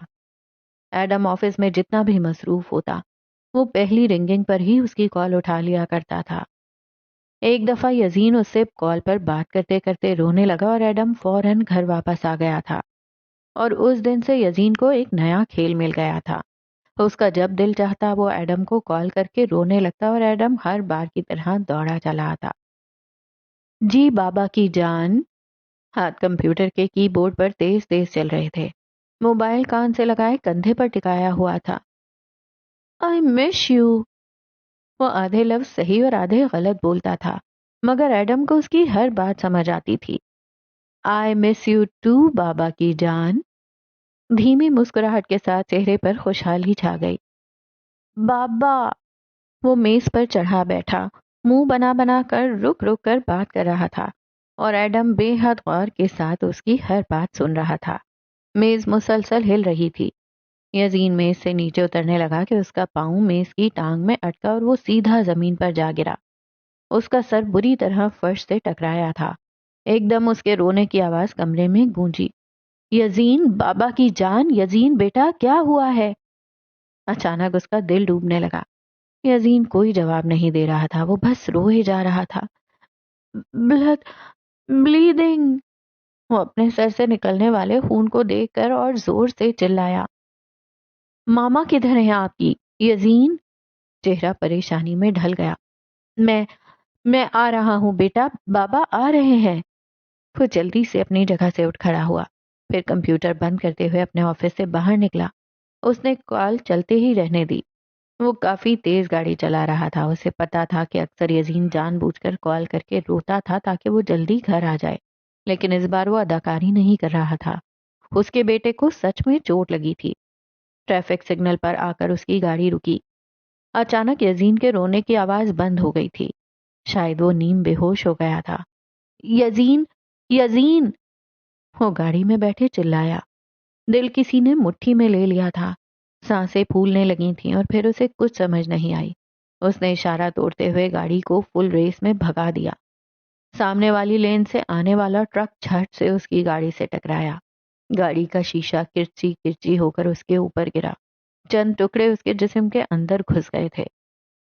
ایڈم آفس میں جتنا بھی مصروف ہوتا وہ پہلی رنگنگ پر ہی اس کی کال اٹھا لیا کرتا تھا. ایک دفعہ یزین اس سے کال پر بات کرتے کرتے رونے لگا اور ایڈم فوراً گھر واپس آ گیا تھا. اور اس دن سے یزین کو ایک نیا کھیل مل گیا تھا. اس کا جب دل چاہتا وہ ایڈم کو کال کر کے رونے لگتا اور ایڈم ہر بار کی طرح دوڑا چلا آتا. جی بابا کی جان. ہاتھ کمپیوٹر کے کی بورڈ پر تیز تیز چل رہے تھے. موبائل کان سے لگائے کندھے پر ٹکایا ہوا تھا. آئی مس یو. وہ آدھے لفظ صحیح اور آدھے غلط بولتا تھا مگر ایڈم کو اس کی ہر بات سمجھ آتی تھی. آئی مس یو ٹو بابا کی جان. دھیمی مسکراہٹ کے ساتھ چہرے پر خوشحالی چھا گئی. بابا. وہ میز پر چڑھا بیٹھا، منہ بنا بنا کر رک رک کر بات کر رہا تھا اور ایڈم بے حد غور کے ساتھ اس کی ہر بات سن رہا تھا. میز مسلسل ہل رہی تھی. یزین میز سے نیچے اترنے لگا کہ اس کا پاؤں میز کی ٹانگ میں اٹکا اور وہ سیدھا زمین پر جا گرا. اس کا سر بری طرح فرش سے ٹکرایا تھا. ایک دم اس کے رونے کی آواز کمرے میں گونجی. یزین بابا کی جان، یزین بیٹا کیا ہوا ہے؟ اچانک اس کا دل ڈوبنے لگا. یزین کوئی جواب نہیں دے رہا تھا، وہ بس روئے جا رہا تھا. Blood, bleeding. وہ اپنے سر سے نکلنے والے خون کو دیکھ کر اور زور سے چلایا. ماما کدھر ہیں آپ کی؟ یزین. چہرہ پریشانی میں ڈھل گیا. میں آ رہا ہوں بیٹا، بابا آ رہے ہیں. وہ جلدی سے اپنی جگہ سے اٹھ کھڑا ہوا، پھر کمپیوٹر بند کرتے ہوئے اپنے آفس سے باہر نکلا. اس نے کال چلتے ہی رہنے دی. وہ کافی تیز گاڑی چلا رہا تھا. اسے پتا تھا کہ اکثر یزین جان بوجھ کر کال کر کے روتا تھا تاکہ وہ جلدی گھر آ جائے، لیکن اس بار وہ اداکاری نہیں کر رہا تھا. اس کے بیٹے کو سچ میں چوٹ لگی تھی. ٹریفک سگنل پر آ کر اس کی گاڑی رکی. اچانک یزین کے رونے کی آواز بند ہو گئی تھی. شاید وہ نیم بے ہوش ہو گیا تھا. یزین، یزین. وہ گاڑی میں بیٹھے چلایا. دل کسی نے مٹھی میں لے لیا تھا. سانسیں پھولنے لگی تھیں اور پھر اسے کچھ سمجھ نہیں آئی. اس نے اشارہ توڑتے ہوئے گاڑی کو فل ریس میں بھگا دیا. سامنے والی لین سے آنے والا ٹرک جھٹ سے اس کی گاڑی سے ٹکرایا. گاڑی کا شیشہ کرچی کرچی ہو کر اس کے اوپر گرا. چند ٹکڑے اس کے جسم کے اندر گھس گئے تھے.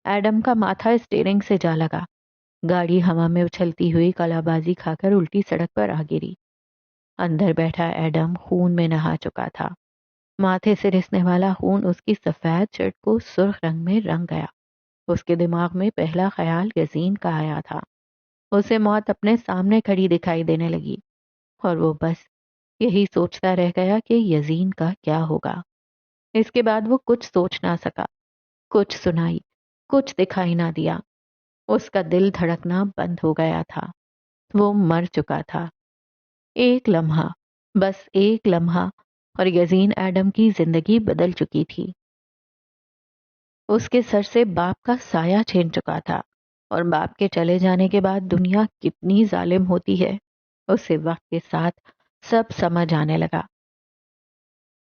ایڈم کا ماتھا اسٹیئرنگ سے جا لگا. گاڑی ہوا میں اچھلتی ہوئی کلا بازی کھا کر الٹی سڑک پر آ گری. اندر بیٹھا ایڈم خون میں نہا چکا تھا. ماتھے سے رسنے والا خون اس کی سفید شرٹ کو سرخ رنگ میں رنگ گیا. اس کے دماغ میں پہلا خیال یزین کا آیا تھا. اسے موت اپنے سامنے کھڑی دکھائی دینے لگی اور وہ بس یہی سوچتا رہ گیا کہ یزین کا کیا ہوگا. اس کے بعد وہ کچھ سوچ نہ سکا، کچھ سنائی، کچھ دکھائی نہ دیا. اس کا دل دھڑکنا بند ہو گیا تھا. وہ مر چکا تھا. ایک لمحہ، بس ایک لمحہ، اور یزین ایڈم کی زندگی بدل چکی تھی. اس کے سر سے باپ کا سایہ چھین چکا تھا اور باپ کے چلے جانے کے بعد دنیا کتنی ظالم ہوتی ہے اسے وقت کے ساتھ سب سمجھ آنے لگا.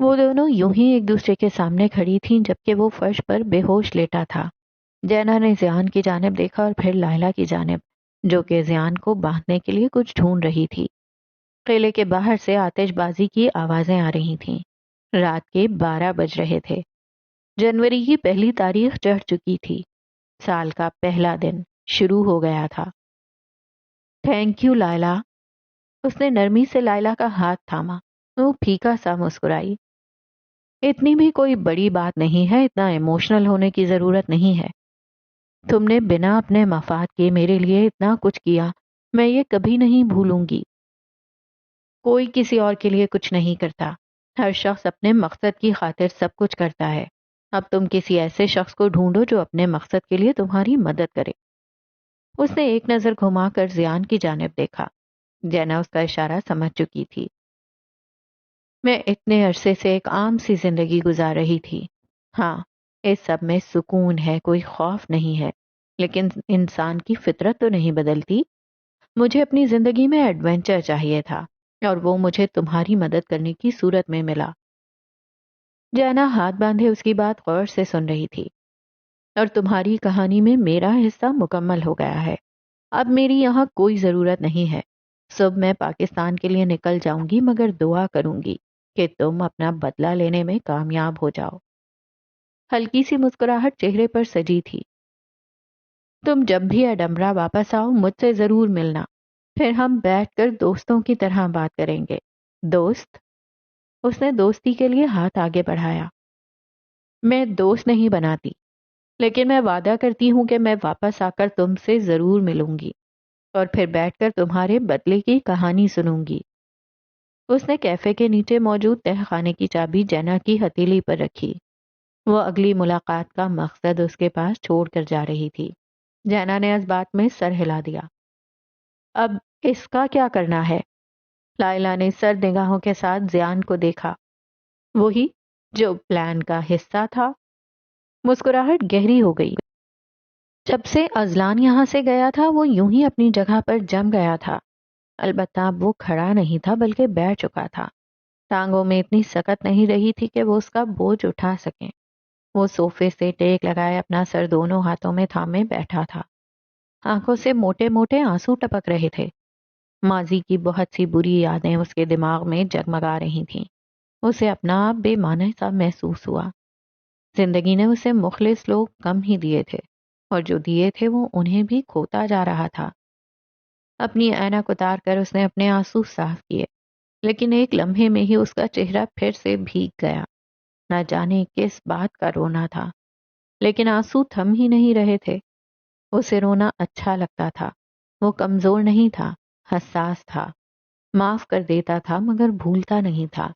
وہ دونوں یوں ہی ایک دوسرے کے سامنے کھڑی تھیں جبکہ وہ فرش پر بے ہوش لیٹا تھا. جینا نے زیان کی جانب دیکھا اور پھر لائلہ کی جانب، جو کہ زیان کو باندھنے کے لیے کچھ ڈھونڈ رہی تھی. قلعے کے باہر سے آتش بازی کی آوازیں آ رہی تھیں. رات کے 12 بج رہے تھے. جنوری کی پہلی تاریخ چڑھ چکی تھی. سال کا پہلا دن شروع ہو گیا تھا. Thank you لائلہ. اس نے نرمی سے لائلہ کا ہاتھ تھاما. وہ پھیکا سا مسکرائی. اتنی بھی کوئی بڑی بات نہیں ہے، اتنا ایموشنل ہونے کی ضرورت نہیں ہے. تم نے بنا اپنے مفاد کے میرے لیے اتنا کچھ کیا، میں یہ کبھی نہیں بھولوں گی. کوئی کسی اور کے لیے کچھ نہیں کرتا، ہر شخص اپنے مقصد کی خاطر سب کچھ کرتا ہے۔ اب تم کسی ایسے شخص کو ڈھونڈو جو اپنے مقصد کے لیے تمہاری مدد کرے۔ اس نے ایک نظر گھما کر زیان کی جانب دیکھا۔ جینا اس کا اشارہ سمجھ چکی تھی۔ میں اتنے عرصے سے ایک عام سی زندگی گزار رہی تھی۔ ہاں، اس سب میں سکون ہے، کوئی خوف نہیں ہے، لیکن انسان کی فطرت تو نہیں بدلتی۔ مجھے اپنی زندگی میں ایڈونچر چاہیے تھا، اور وہ مجھے تمہاری مدد کرنے کی صورت میں ملا۔ جینا ہاتھ باندھے اس کی بات غور سے سن رہی تھی۔ اور تمہاری کہانی میں میرا حصہ مکمل ہو گیا ہے۔ اب میری یہاں کوئی ضرورت نہیں ہے۔ صبح میں پاکستان کے لیے نکل جاؤں گی، مگر دعا کروں گی کہ تم اپنا بدلہ لینے میں کامیاب ہو جاؤ۔ ہلکی سی مسکراہٹ چہرے پر سجی تھی۔ تم جب بھی ایڈمبرا واپس آؤ مجھ سے ضرور ملنا، پھر ہم بیٹھ کر دوستوں کی طرح بات کریں گے۔ دوست؟ اس نے دوستی کے لیے ہاتھ آگے بڑھایا۔ میں دوست نہیں بناتی، لیکن میں وعدہ کرتی ہوں کہ میں واپس آ کر تم سے ضرور ملوں گی، اور پھر بیٹھ کر تمہارے بدلے کی کہانی سنوں گی۔ اس نے کیفے کے نیچے موجود تہ خانے کی چابی جینا کی ہتھیلی پر رکھی۔ وہ اگلی ملاقات کا مقصد اس کے پاس چھوڑ کر جا رہی تھی۔ جینا نے اس بات میں سر ہلا دیا۔ اب اس کا کیا کرنا ہے؟ لائلہ نے سرد نگاہوں کے ساتھ زیان کو دیکھا۔ وہی جو پلان کا حصہ تھا۔ مسکراہٹ گہری ہو گئی۔ جب سے ازلان یہاں سے گیا تھا وہ یوں ہی اپنی جگہ پر جم گیا تھا، البتہ اب وہ کھڑا نہیں تھا بلکہ بیٹھ چکا تھا۔ ٹانگوں میں اتنی سکت نہیں رہی تھی کہ وہ اس کا بوجھ اٹھا سکیں۔ وہ صوفے سے ٹیک لگائے اپنا سر دونوں ہاتھوں میں تھامے بیٹھا تھا۔ آنکھوں سے موٹے موٹے آنسو ٹپک رہے تھے۔ ماضی کی بہت سی بری یادیں اس کے دماغ میں جگمگا رہی تھیں۔ اسے اپنا آپ بے معنی سا محسوس ہوا۔ زندگی نے اسے مخلص لوگ کم ہی دیے تھے، اور جو دیے تھے وہ انہیں بھی کھوتا جا رہا تھا۔ اپنی اینک اتار کر اس نے اپنے آنسو صاف کیے، لیکن ایک لمحے میں ہی اس کا چہرہ پھر سے بھیگ گیا۔ نہ جانے کس بات کا رونا تھا، لیکن آنسو تھم ہی نہیں رہے تھے۔ اسے رونا اچھا لگتا تھا۔ وہ کمزور نہیں تھا، حساس تھا۔ معاف کر دیتا تھا مگر بھولتا نہیں تھا۔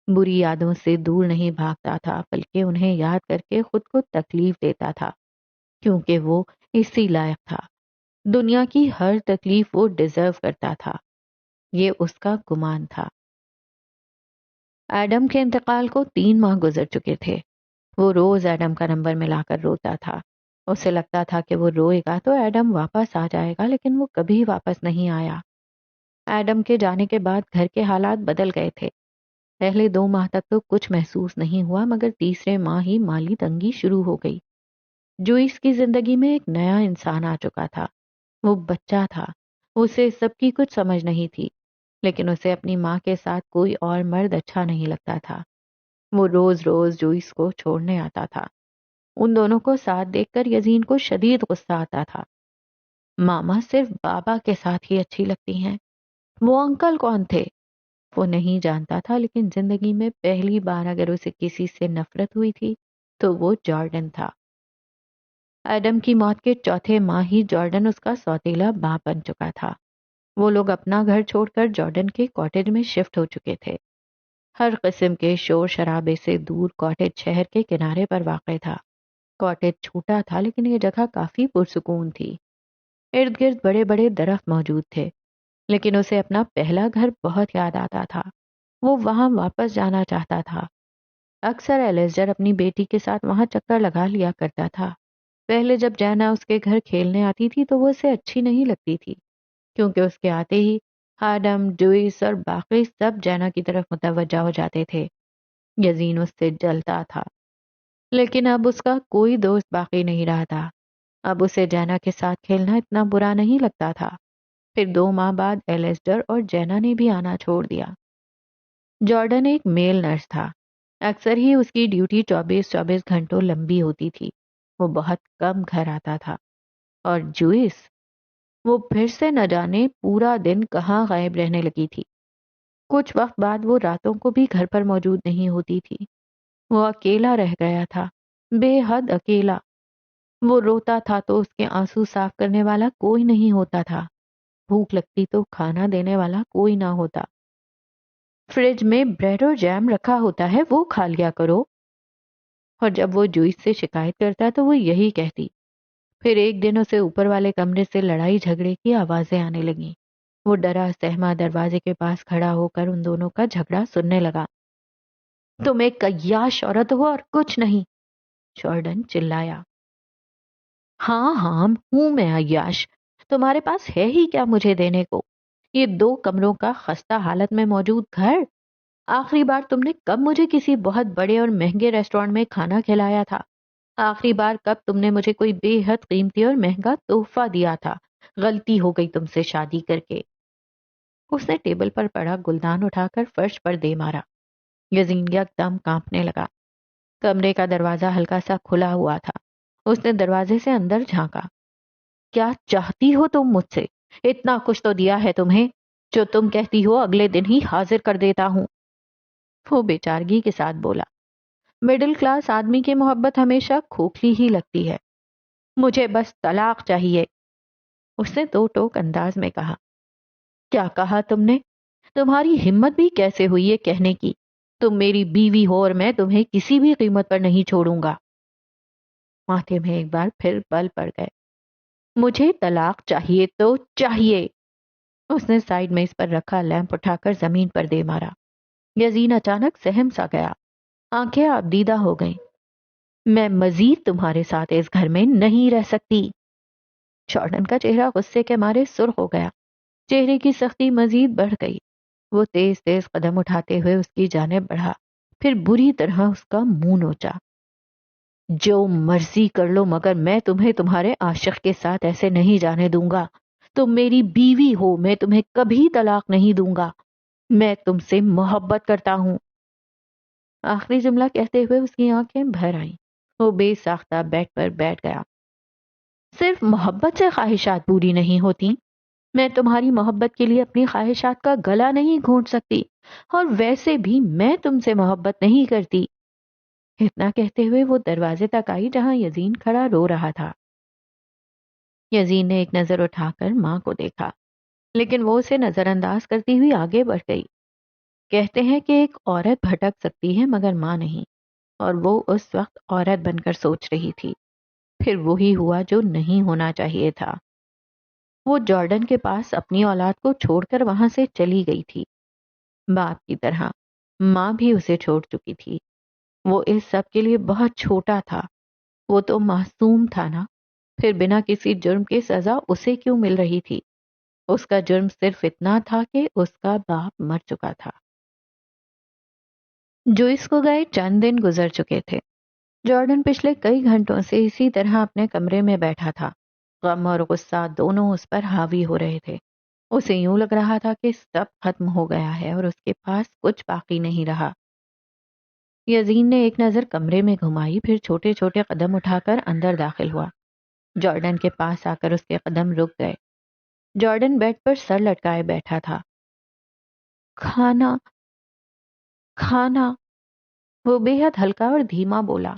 بری یادوں سے دور نہیں بھاگتا تھا، بلکہ انہیں یاد کر کے خود کو تکلیف دیتا تھا، کیونکہ وہ اسی لائق تھا۔ دنیا کی ہر تکلیف وہ ڈیزرو کرتا تھا، یہ اس کا گمان تھا۔ ایڈم کے انتقال کو 3 ماہ گزر چکے تھے۔ وہ روز ایڈم کا نمبر ملا کر روتا تھا۔ اسے لگتا تھا کہ وہ روئے گا تو ایڈم واپس آ جائے گا، لیکن وہ کبھی واپس نہیں آیا۔ ایڈم کے جانے کے بعد گھر کے حالات بدل گئے تھے۔ پہلے 2 ماہ تک تو کچھ محسوس نہیں ہوا، مگر تیسرے ماہ ہی مالی تنگی شروع ہو گئی۔ جوئس کی زندگی میں ایک نیا انسان آ چکا تھا۔ وہ بچہ تھا، اسے سب کی کچھ سمجھ نہیں تھی، لیکن اسے اپنی ماں کے ساتھ کوئی اور مرد اچھا نہیں لگتا تھا۔ وہ روز روز جوئس کو چھوڑنے آتا تھا۔ ان دونوں کو ساتھ دیکھ کر یزین کو شدید غصہ آتا تھا۔ ماما صرف بابا کے ساتھ ہی اچھی لگتی ہیں۔ وہ انکل کون تھے؟ وہ نہیں جانتا تھا، لیکن زندگی میں پہلی بار اگر اسے کسی سے نفرت ہوئی تھی تو وہ جارڈن تھا۔ ایڈم کی موت کے چوتھے ماہ ہی جارڈن اس کا سوتیلا باپ بن چکا تھا۔ وہ لوگ اپنا گھر چھوڑ کر جارڈن کے کاٹیج میں شفٹ ہو چکے تھے۔ ہر قسم کے شور شرابے سے دور کاٹیج شہر کے کنارے پر واقع تھا۔ کاٹیج چھوٹا تھا، لیکن یہ جگہ کافی پرسکون تھی۔ ارد گرد بڑے بڑے درخت موجود تھے، لیکن اسے اپنا پہلا گھر بہت یاد آتا تھا۔ وہ وہاں واپس جانا چاہتا تھا۔ اکثر ایلیسٹر اپنی بیٹی کے ساتھ وہاں چکر لگا لیا کرتا تھا۔ پہلے جب جینا اس کے گھر کھیلنے آتی تھی تو وہ اسے اچھی نہیں لگتی تھی، کیونکہ اس کے آتے ہی ایڈم، جوئس اور باقی سب جینا کی طرف متوجہ ہو جاتے تھے۔ یزین اس سے جلتا تھا، لیکن اب اس کا کوئی دوست باقی نہیں رہا تھا۔ اب اسے جینا کے ساتھ کھیلنا اتنا برا نہیں لگتا تھا۔ پھر 2 ماہ بعد ایلیسٹر اور جینا نے بھی آنا چھوڑ دیا۔ جارڈن ایک میل نرس تھا۔ اکثر ہی اس کی ڈیوٹی 24 گھنٹوں لمبی ہوتی تھی۔ وہ بہت کم گھر آتا تھا۔ اور جوئس، وہ پھر سے نہ جانے پورا دن کہاں غائب رہنے لگی تھی۔ کچھ وقت بعد وہ راتوں کو بھی گھر پر موجود نہیں ہوتی تھی۔ وہ اکیلا رہ گیا تھا، بے حد اکیلا۔ وہ روتا تھا تو اس کے آنسو صاف کرنے والا کوئی نہیں ہوتا تھا۔ بھوک لگتی تو کھانا دینے والا کوئی نہ ہوتا۔ فریج میں بریڈ اور جیم رکھا ہوتا ہے، وہ کھا لیا کرو۔ اور جب وہ جوئس سے شکایت کرتا تو وہ یہی کہتی۔ پھر ایک دن اسے اوپر والے کمرے سے لڑائی جھگڑے کی آوازیں آنے لگیں۔ وہ ڈرا سہما دروازے کے پاس کھڑا ہو کر ان دونوں کا جھگڑا سننے لگا۔ تم ایک عیاش عورت ہو اور کچھ نہیں، جارڈن چلایا۔ ہاں ہاں ہوں میں عیاش، تمہارے پاس ہے ہی کیا مجھے دینے کو؟ یہ 2 کمروں کا خستہ حالت میں موجود گھر؟ آخری بار تم نے کب مجھے کسی بہت بڑے اور مہنگے ریسٹورانٹ میں کھانا کھلایا تھا؟ آخری بار کب تم نے مجھے کوئی بے حد قیمتی اور مہنگا تحفہ دیا تھا؟ غلطی ہو گئی تم سے شادی کر کے۔ اس نے ٹیبل پر پڑا گلدان اٹھا کر فرش پر دے مارا۔ یزین یکدم کانپنے لگا۔ کمرے کا دروازہ ہلکا سا کھلا ہوا تھا۔ اس نے دروازے سے اندر جھانکا۔ کیا چاہتی ہو تم مجھ سے؟ اتنا کچھ تو دیا ہے تمہیں، جو تم کہتی ہو اگلے دن ہی حاضر کر دیتا ہوں۔ وہ بیچارگی کے ساتھ بولا، مڈل کلاس آدمی کی محبت ہمیشہ کھوکھلی ہی لگتی ہے۔ مجھے بس طلاق چاہیے، اس نے 2 ٹوک انداز میں کہا۔ کیا کہا تم نے؟ تمہاری ہمت بھی کیسے ہوئی یہ کہنے کی؟ تم میری بیوی ہو اور میں تمہیں کسی بھی قیمت پر نہیں چھوڑوں گا۔ ماتھے میں ایک بار پھر بل پڑ گئے۔ مجھے طلاق چاہیے تو چاہیے۔ اس نے سائیڈ میں اس پر رکھا لیمپ اٹھا کر زمین پر دے مارا۔ یزین اچانک سہم سا گیا، آنکھیں آبدیدہ ہو گئیں۔ میں مزید تمہارے ساتھ اس گھر میں نہیں رہ سکتی۔ جارڈن کا چہرہ غصے کے مارے سرخ ہو گیا، چہرے کی سختی مزید بڑھ گئی۔ وہ تیز تیز قدم اٹھاتے ہوئے اس کی جانب بڑھا، پھر بری طرح اس کا منہ نوچا۔ جو مرضی کر لو مگر میں تمہیں تمہارے عاشق کے ساتھ ایسے نہیں جانے دوں گا۔ تم میری بیوی ہو، میں تمہیں کبھی طلاق نہیں دوں گا۔ میں تم سے محبت کرتا ہوں۔ آخری جملہ کہتے ہوئے اس کی آنکھیں بھر آئیں۔ وہ بے ساختہ بیڈ پر بیٹھ گیا۔ صرف محبت سے خواہشات پوری نہیں ہوتی۔ میں تمہاری محبت کے لیے اپنی خواہشات کا گلا نہیں گھونٹ سکتی، اور ویسے بھی میں تم سے محبت نہیں کرتی۔ اتنا کہتے ہوئے وہ دروازے تک آئی جہاں یزین کھڑا رو رہا تھا۔ یزین نے ایک نظر اٹھا کر ماں کو دیکھا، لیکن وہ اسے نظر انداز کرتی ہوئی آگے بڑھ گئی۔ کہتے ہیں کہ ایک عورت بھٹک سکتی ہے مگر ماں نہیں، اور وہ اس وقت عورت بن کر سوچ رہی تھی۔ پھر وہی ہوا جو نہیں ہونا چاہیے تھا۔ وہ جارڈن کے پاس اپنی اولاد کو چھوڑ کر وہاں سے چلی گئی تھی۔ باپ کی طرح ماں بھی اسے چھوڑ چکی تھی۔ وہ اس سب کے لیے بہت چھوٹا تھا۔ وہ تو معصوم تھا نا، پھر بنا کسی جرم کے سزا اسے کیوں مل رہی تھی؟ اس کا جرم صرف اتنا تھا کہ اس کا باپ مر چکا تھا۔ جوئس کو گئے چند دن گزر چکے تھے۔ جارڈن پچھلے کئی گھنٹوں سے اسی طرح اپنے کمرے میں بیٹھا تھا۔ غم اور غصہ دونوں اس پر حاوی ہو رہے تھے۔ اسے یوں لگ رہا تھا کہ سب ختم ہو گیا ہے اور اس کے پاس کچھ باقی نہیں رہا۔ یزین نے ایک نظر کمرے میں گھمائی، پھر چھوٹے چھوٹے قدم اٹھا کر اندر داخل ہوا۔ جارڈن کے پاس آ کر اس کے قدم رک گئے۔ جارڈن بیڈ پر سر لٹکائے بیٹھا تھا۔ کھانا کھانا، وہ بے حد ہلکا اور دھیما بولا۔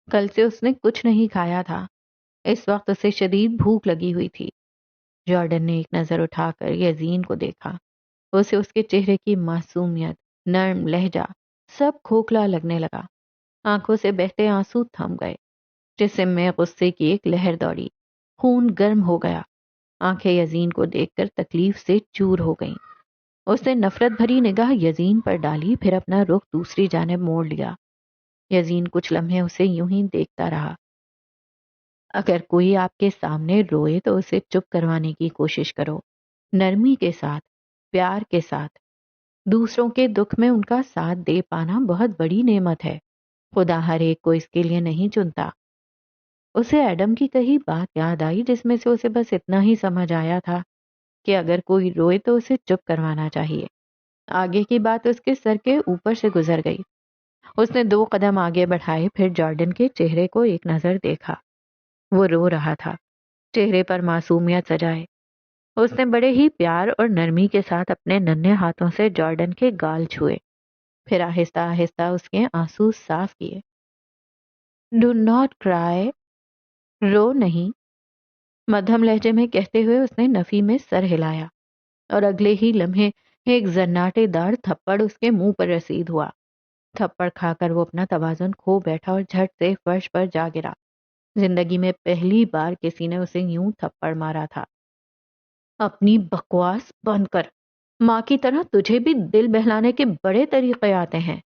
کل سے اس نے کچھ نہیں کھایا تھا۔ اس وقت اسے شدید بھوک لگی ہوئی تھی۔ جارڈن نے ایک نظر اٹھا کر یزین کو دیکھا۔ اسے اس کے چہرے کی معصومیت، نرم لہجہ سب کھوکھلا لگنے لگا۔ آنکھوں سے بہتے آنسو تھم گئے۔ جسم میں غصے کی ایک لہر دوڑی، خون گرم ہو گیا۔ آنکھیں یزین کو دیکھ کر تکلیف سے چور ہو گئیں۔ اس نے نفرت بھری نگاہ یزین پر ڈالی، پھر اپنا رخ دوسری جانب موڑ لیا۔ یزین کچھ لمحے اسے یوں ہی دیکھتا رہا۔ اگر کوئی آپ کے سامنے روئے تو اسے چپ کروانے کی کوشش کرو، نرمی کے ساتھ، پیار کے ساتھ۔ دوسروں کے دکھ میں ان کا ساتھ دے پانا بہت بڑی نعمت ہے۔ خدا ہر ایک کو اس کے لیے نہیں چنتا۔ اسے ایڈم کی کہی بات یاد آئی، جس میں سے اسے بس اتنا ہی سمجھ آیا تھا کہ اگر کوئی روئے تو اسے چپ کروانا چاہیے۔ آگے کی بات اس کے سر کے اوپر سے گزر گئی۔ اس نے 2 قدم آگے بڑھائے، پھر جارڈن کے چہرے کو ایک نظر دیکھا۔ وہ رو رہا تھا، چہرے پر معصومیت سجائے۔ اس نے بڑے ہی پیار اور نرمی کے ساتھ اپنے ننھے ہاتھوں سے جارڈن کے گال چھوئے، پھر آہستہ آہستہ اس کے آنسو صاف کیے۔ ڈو ناٹ کرائی، رو نہیں، مدھم لہجے میں کہتے ہوئے اس نے نفی میں سر ہلایا، اور اگلے ہی لمحے ایک زناٹے دار تھپڑ اس کے منہ پر رسید ہوا۔ تھپڑ کھا کر وہ اپنا توازن کھو بیٹھا اور جھٹ سے فرش پر جا گرا۔ زندگی میں پہلی بار کسی نے اسے یوں تھپڑ مارا تھا۔ اپنی بکواس بند کر، ماں کی طرح تجھے بھی دل بہلانے کے بڑے طریقے آتے ہیں،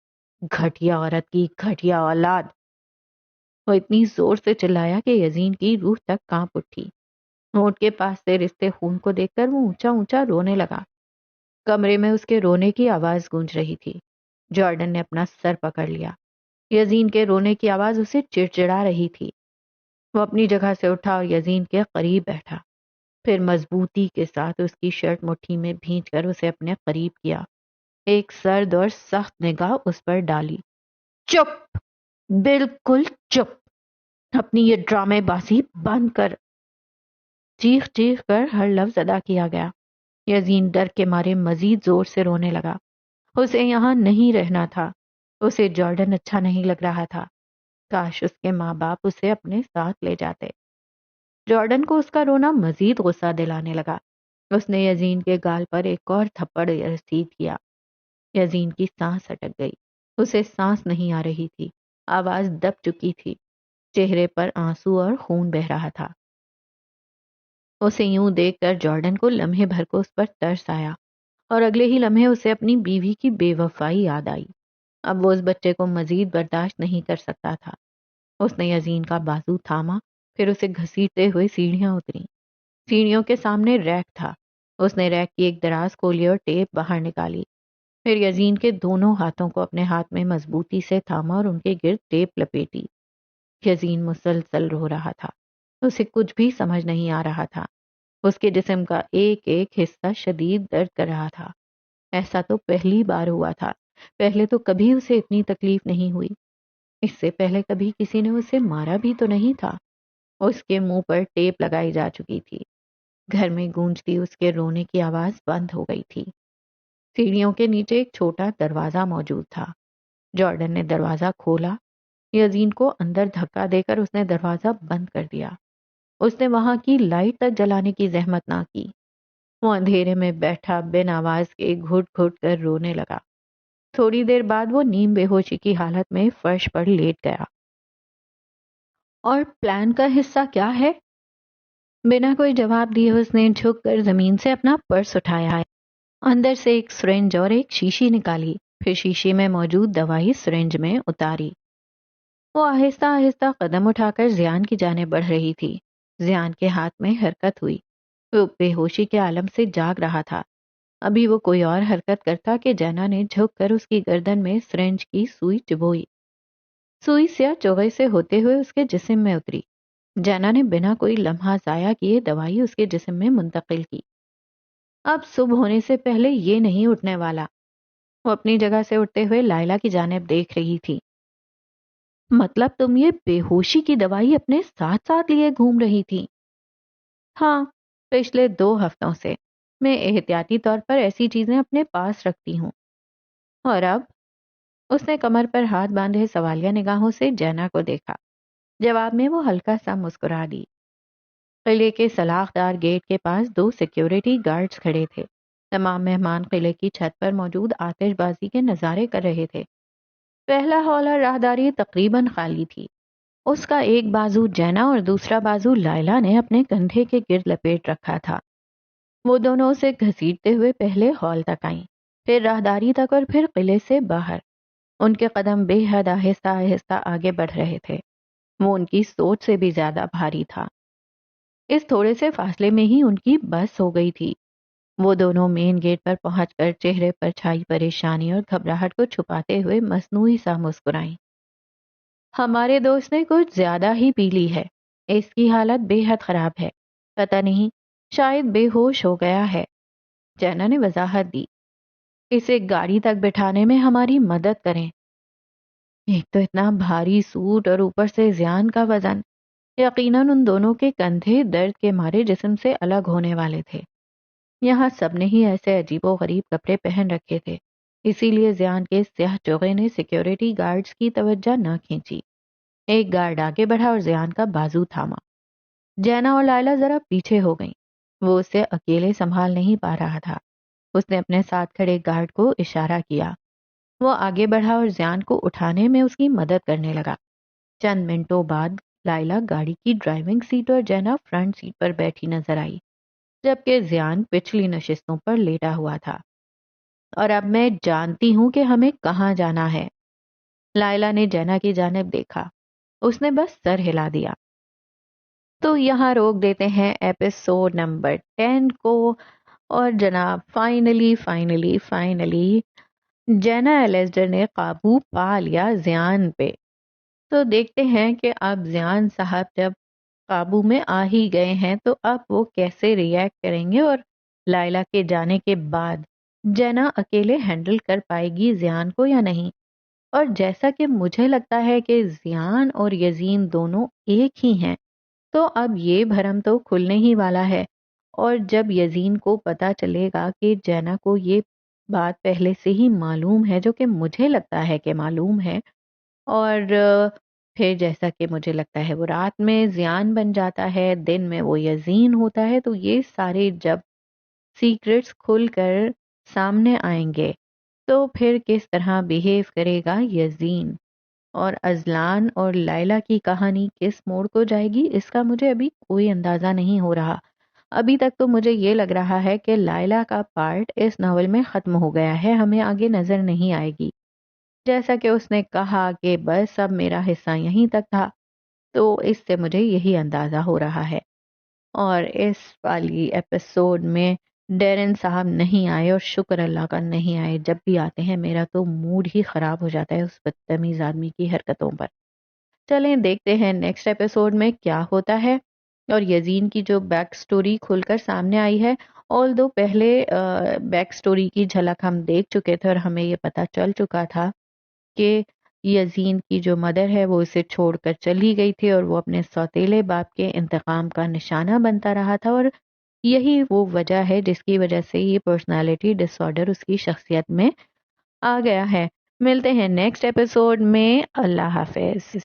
گھٹیا عورت کی گھٹیا اولاد۔ وہ اتنی زور سے چلایا کہ یزین کی روح تک کانپ اٹھی۔ ہونٹ کے پاس سے رستے خون کو دیکھ کر وہ اونچا اونچا رونے لگا۔ کمرے میں اس کے رونے کی آواز گونج رہی تھی۔ جارڈن نے اپنا سر پکڑ لیا۔ یزین کے رونے کی آواز اسے چڑچڑا رہی تھی۔ وہ اپنی جگہ سے اٹھا اور یزین کے قریب بیٹھا، پھر مضبوطی کے ساتھ اس کی شرٹ مٹھی میں بھینچ کر اسے اپنے قریب کیا، ایک سرد اور سخت نگاہ اس پر ڈالی۔ چپ، بالکل چپ، اپنی یہ ڈرامے بازی بند کر۔ چیخ چیخ کر ہر لفظ ادا کیا گیا۔ یزین ڈر کے مارے مزید زور سے رونے لگا۔ اسے یہاں نہیں رہنا تھا۔ اسے جارڈن اچھا نہیں لگ رہا تھا۔ کاش اس کے ماں باپ اسے اپنے ساتھ لے جاتے۔ جارڈن کو اس کا رونا مزید غصہ دلانے لگا۔ اس نے یزین کے گال پر ایک اور تھپڑ رسید کیا۔ یزین کی سانس اٹک گئی۔ اسے سانس نہیں آ رہی تھی، آواز دب چکی تھی، چہرے پر آنسو اور خون بہہ رہا تھا۔ اسے یوں دیکھ کر جارڈن کو لمحے بھر کو اس پر ترس آیا، اور اگلے ہی لمحے اسے اپنی بیوی کی بے وفائی یاد آئی۔ اب وہ اس بچے کو مزید برداشت نہیں کر سکتا تھا۔ اس نے یزین کا بازو تھاما، پھر اسے گھسیٹتے ہوئے سیڑھیاں اتری۔ سیڑھیوں کے سامنے ریک تھا۔ اس نے ریک کی ایک دراز کھولی اور ٹیپ باہر نکالی، پھر یزین کے دونوں ہاتھوں کو اپنے ہاتھ میں مضبوطی سے تھاما اور ان کے گرد ٹیپ لپیٹی۔ یزین مسلسل رو رہا تھا۔ اسے کچھ بھی سمجھ نہیں آ رہا تھا۔ اس کے جسم کا ایک ایک حصہ شدید درد کر رہا تھا۔ ایسا تو پہلی بار ہوا تھا۔ پہلے تو کبھی اسے اتنی تکلیف نہیں ہوئی۔ اس سے پہلے کبھی کسی نے اسے مارا بھی تو نہیں تھا۔ اس کے منہ پر ٹیپ لگائی جا چکی تھی۔ گھر میں گونجتی اس کے رونے کی آواز بند ہو گئی تھی۔ سیڑھیوں کے نیچے ایک چھوٹا دروازہ موجود تھا۔ جارڈن نے دروازہ کھولا۔ یزین کو اندر دھکا دے کر اس نے دروازہ بند کر دیا۔ اس نے وہاں کی لائٹ تک جلانے کی زحمت نہ کی۔ وہ اندھیرے میں بیٹھا بن آواز کے گھٹ گھٹ کر رونے لگا۔ تھوڑی دیر بعد وہ نیم بے ہوشی کی حالت میں فرش پر لیٹ گیا۔ اور پلان کا حصہ کیا ہے؟ بنا کوئی جواب دیے اس نے جھک کر زمین سے اپنا پرس اٹھایا ہے، اندر سے ایک سرنج اور ایک شیشی نکالی، پھر شیشی میں موجود دوائی سرنج میں اتاری۔ وہ آہستہ آہستہ قدم اٹھا کر زیان کی جانب بڑھ رہی تھی۔ زیان کے ہاتھ میں حرکت ہوئی۔ وہ بے ہوشی کے عالم سے جاگ رہا تھا۔ ابھی وہ کوئی اور حرکت کرتا کہ جینا نے جھک کر اس کی گردن میں سرنج کی سوئی چبوئی۔ سوئی سیاہ چوغے سے ہوتے ہوئے اس کے جسم میں اتری۔ جینا نے بنا کوئی لمحہ ضائع کیے دوائی اس کے جسم میں منتقل کی۔ اب صبح ہونے سے پہلے یہ نہیں اٹھنے والا۔ وہ اپنی جگہ سے اٹھتے ہوئے لائلہ کی جانب دیکھ رہی تھی۔ مطلب تم یہ بے ہوشی کی دوائی اپنے ساتھ ساتھ لیے گھوم رہی تھی؟ ہاں، پچھلے 2 ہفتوں سے میں احتیاطی طور پر ایسی چیزیں اپنے پاس رکھتی ہوں۔ اور اب؟ اس نے کمر پر ہاتھ باندھے سوالیہ نگاہوں سے جینا کو دیکھا۔ جواب میں وہ ہلکا سا مسکرا دی۔ قلعے کے سلاخ دار گیٹ کے پاس 2 سیکیورٹی گارڈز کھڑے تھے۔ تمام مہمان قلعے کی چھت پر موجود آتش بازی کے نظارے کر رہے تھے۔ پہلا ہال اور راہداری تقریباً خالی تھی۔ اس کا ایک بازو جینا اور دوسرا بازو لائلہ نے اپنے کندھے کے گرد لپیٹ رکھا تھا۔ وہ دونوں اسے گھسیٹتے ہوئے پہلے ہال تک آئیں، پھر راہداری تک اور پھر قلعے سے باہر۔ ان کے قدم بے حد آہستہ آہستہ آگے بڑھ رہے تھے۔ وہ ان کی سوچ سے بھی زیادہ بھاری تھا۔ اس تھوڑے سے فاصلے میں ہی ان کی بس ہو گئی تھی۔ وہ دونوں مین گیٹ پر پہنچ کر چہرے پر چھائی پریشانی اور گھبراہٹ کو چھپاتے ہوئے مصنوعی سا مسکرائیں۔ ہمارے دوست نے کچھ زیادہ ہی پی لی ہے۔ اس کی حالت بے حد خراب ہے۔ پتہ نہیں، شاید بے ہوش ہو گیا ہے۔ جینا نے وضاحت دی۔ اسے گاڑی تک بٹھانے میں ہماری مدد کریں۔ ایک تو اتنا بھاری سوٹ اور اوپر سے زیان کا وزن، یقیناً ان دونوں کے کندھے درد کے مارے جسم سے الگ ہونے والے تھے۔ یہاں سب نے ہی ایسے عجیب و غریب کپڑے پہن رکھے تھے، اسی لیے زیان کے سیاہ چوغے نے سیکیورٹی گارڈز کی توجہ نہ کھینچی۔ ایک گارڈ آگے بڑھا اور زیان کا بازو تھاما۔ جینا اور لائلہ ذرا پیچھے ہو گئیں۔ وہ اسے اکیلے سنبھال نہیں پا رہا تھا۔ اس نے اپنے ساتھ کھڑے گارڈ کو اشارہ کیا۔ وہ آگے بڑھا اور زیان کو اٹھانے میں اس کی مدد کرنے لگا۔ چند منٹوں بعد لائلہ گاڑی کی ڈرائیونگ سیٹ اور جینا فرنٹ سیٹ پر بیٹھی نظر آئی، جبکہ زیان پچھلی نشستوں پر لیٹا ہوا تھا۔ اور اب میں جانتی ہوں کہ ہمیں کہاں جانا ہے۔ لائلہ نے جینا کی جانب دیکھا، اس نے بس سر ہلا دیا۔ تو یہاں روک دیتے ہیں ایپیسوڈ نمبر 10 کو، اور جناب فائنلی جینا ایلیسٹر نے قابو پا لیا زیان پہ۔ تو دیکھتے ہیں کہ اب زیان صاحب جب قابو میں آ ہی گئے ہیں تو اب وہ کیسے ریئیکٹ کریں گے، اور لائلہ کے جانے کے بعد جینا اکیلے ہینڈل کر پائے گی زیان کو یا نہیں۔ اور جیسا کہ مجھے لگتا ہے کہ زیان اور یزین دونوں ایک ہی ہیں، تو اب یہ بھرم تو کھلنے ہی والا ہے۔ اور جب یزین کو پتا چلے گا کہ جینا کو یہ بات پہلے سے ہی معلوم ہے، جو کہ مجھے لگتا ہے کہ معلوم ہے، اور پھر جیسا کہ مجھے لگتا ہے وہ رات میں زیان بن جاتا ہے، دن میں وہ یزین ہوتا ہے، تو یہ سارے جب سیکرٹس کھل کر سامنے آئیں گے تو پھر کس طرح بیہیو کرے گا یزین، اور ازلان اور لائلہ کی کہانی کس موڑ کو جائے گی، اس کا مجھے ابھی کوئی اندازہ نہیں ہو رہا۔ ابھی تک تو مجھے یہ لگ رہا ہے کہ لائلہ کا پارٹ اس ناول میں ختم ہو گیا ہے، ہمیں آگے نظر نہیں آئے گی۔ جیسا کہ اس نے کہا کہ بس اب میرا حصہ یہیں تک تھا، تو اس سے مجھے یہی اندازہ ہو رہا ہے۔ اور اس والی ایپیسوڈ میں ڈیرن صاحب نہیں آئے، اور شکر اللہ کا نہیں آئے، جب بھی آتے ہیں میرا تو موڈ ہی خراب ہو جاتا ہے اس بدتمیز آدمی کی حرکتوں پر۔ چلیں دیکھتے ہیں نیکسٹ ایپیسوڈ میں کیا ہوتا ہے، اور یزین کی جو بیک سٹوری کھل کر سامنے آئی ہے، آلدو پہلے بیک سٹوری کی جھلک ہم دیکھ چکے تھے اور ہمیں یہ پتا چل چکا تھا کہ یزین کی جو مدر ہے وہ اسے چھوڑ کر چلی گئی تھی، اور وہ اپنے سوتیلے باپ کے انتقام کا نشانہ بنتا رہا تھا، اور یہی وہ وجہ ہے جس کی وجہ سے یہ پرسنالٹی ڈس آرڈر اس کی شخصیت میں آ گیا ہے۔ ملتے ہیں نیکسٹ ایپیسوڈ میں، اللہ حافظ۔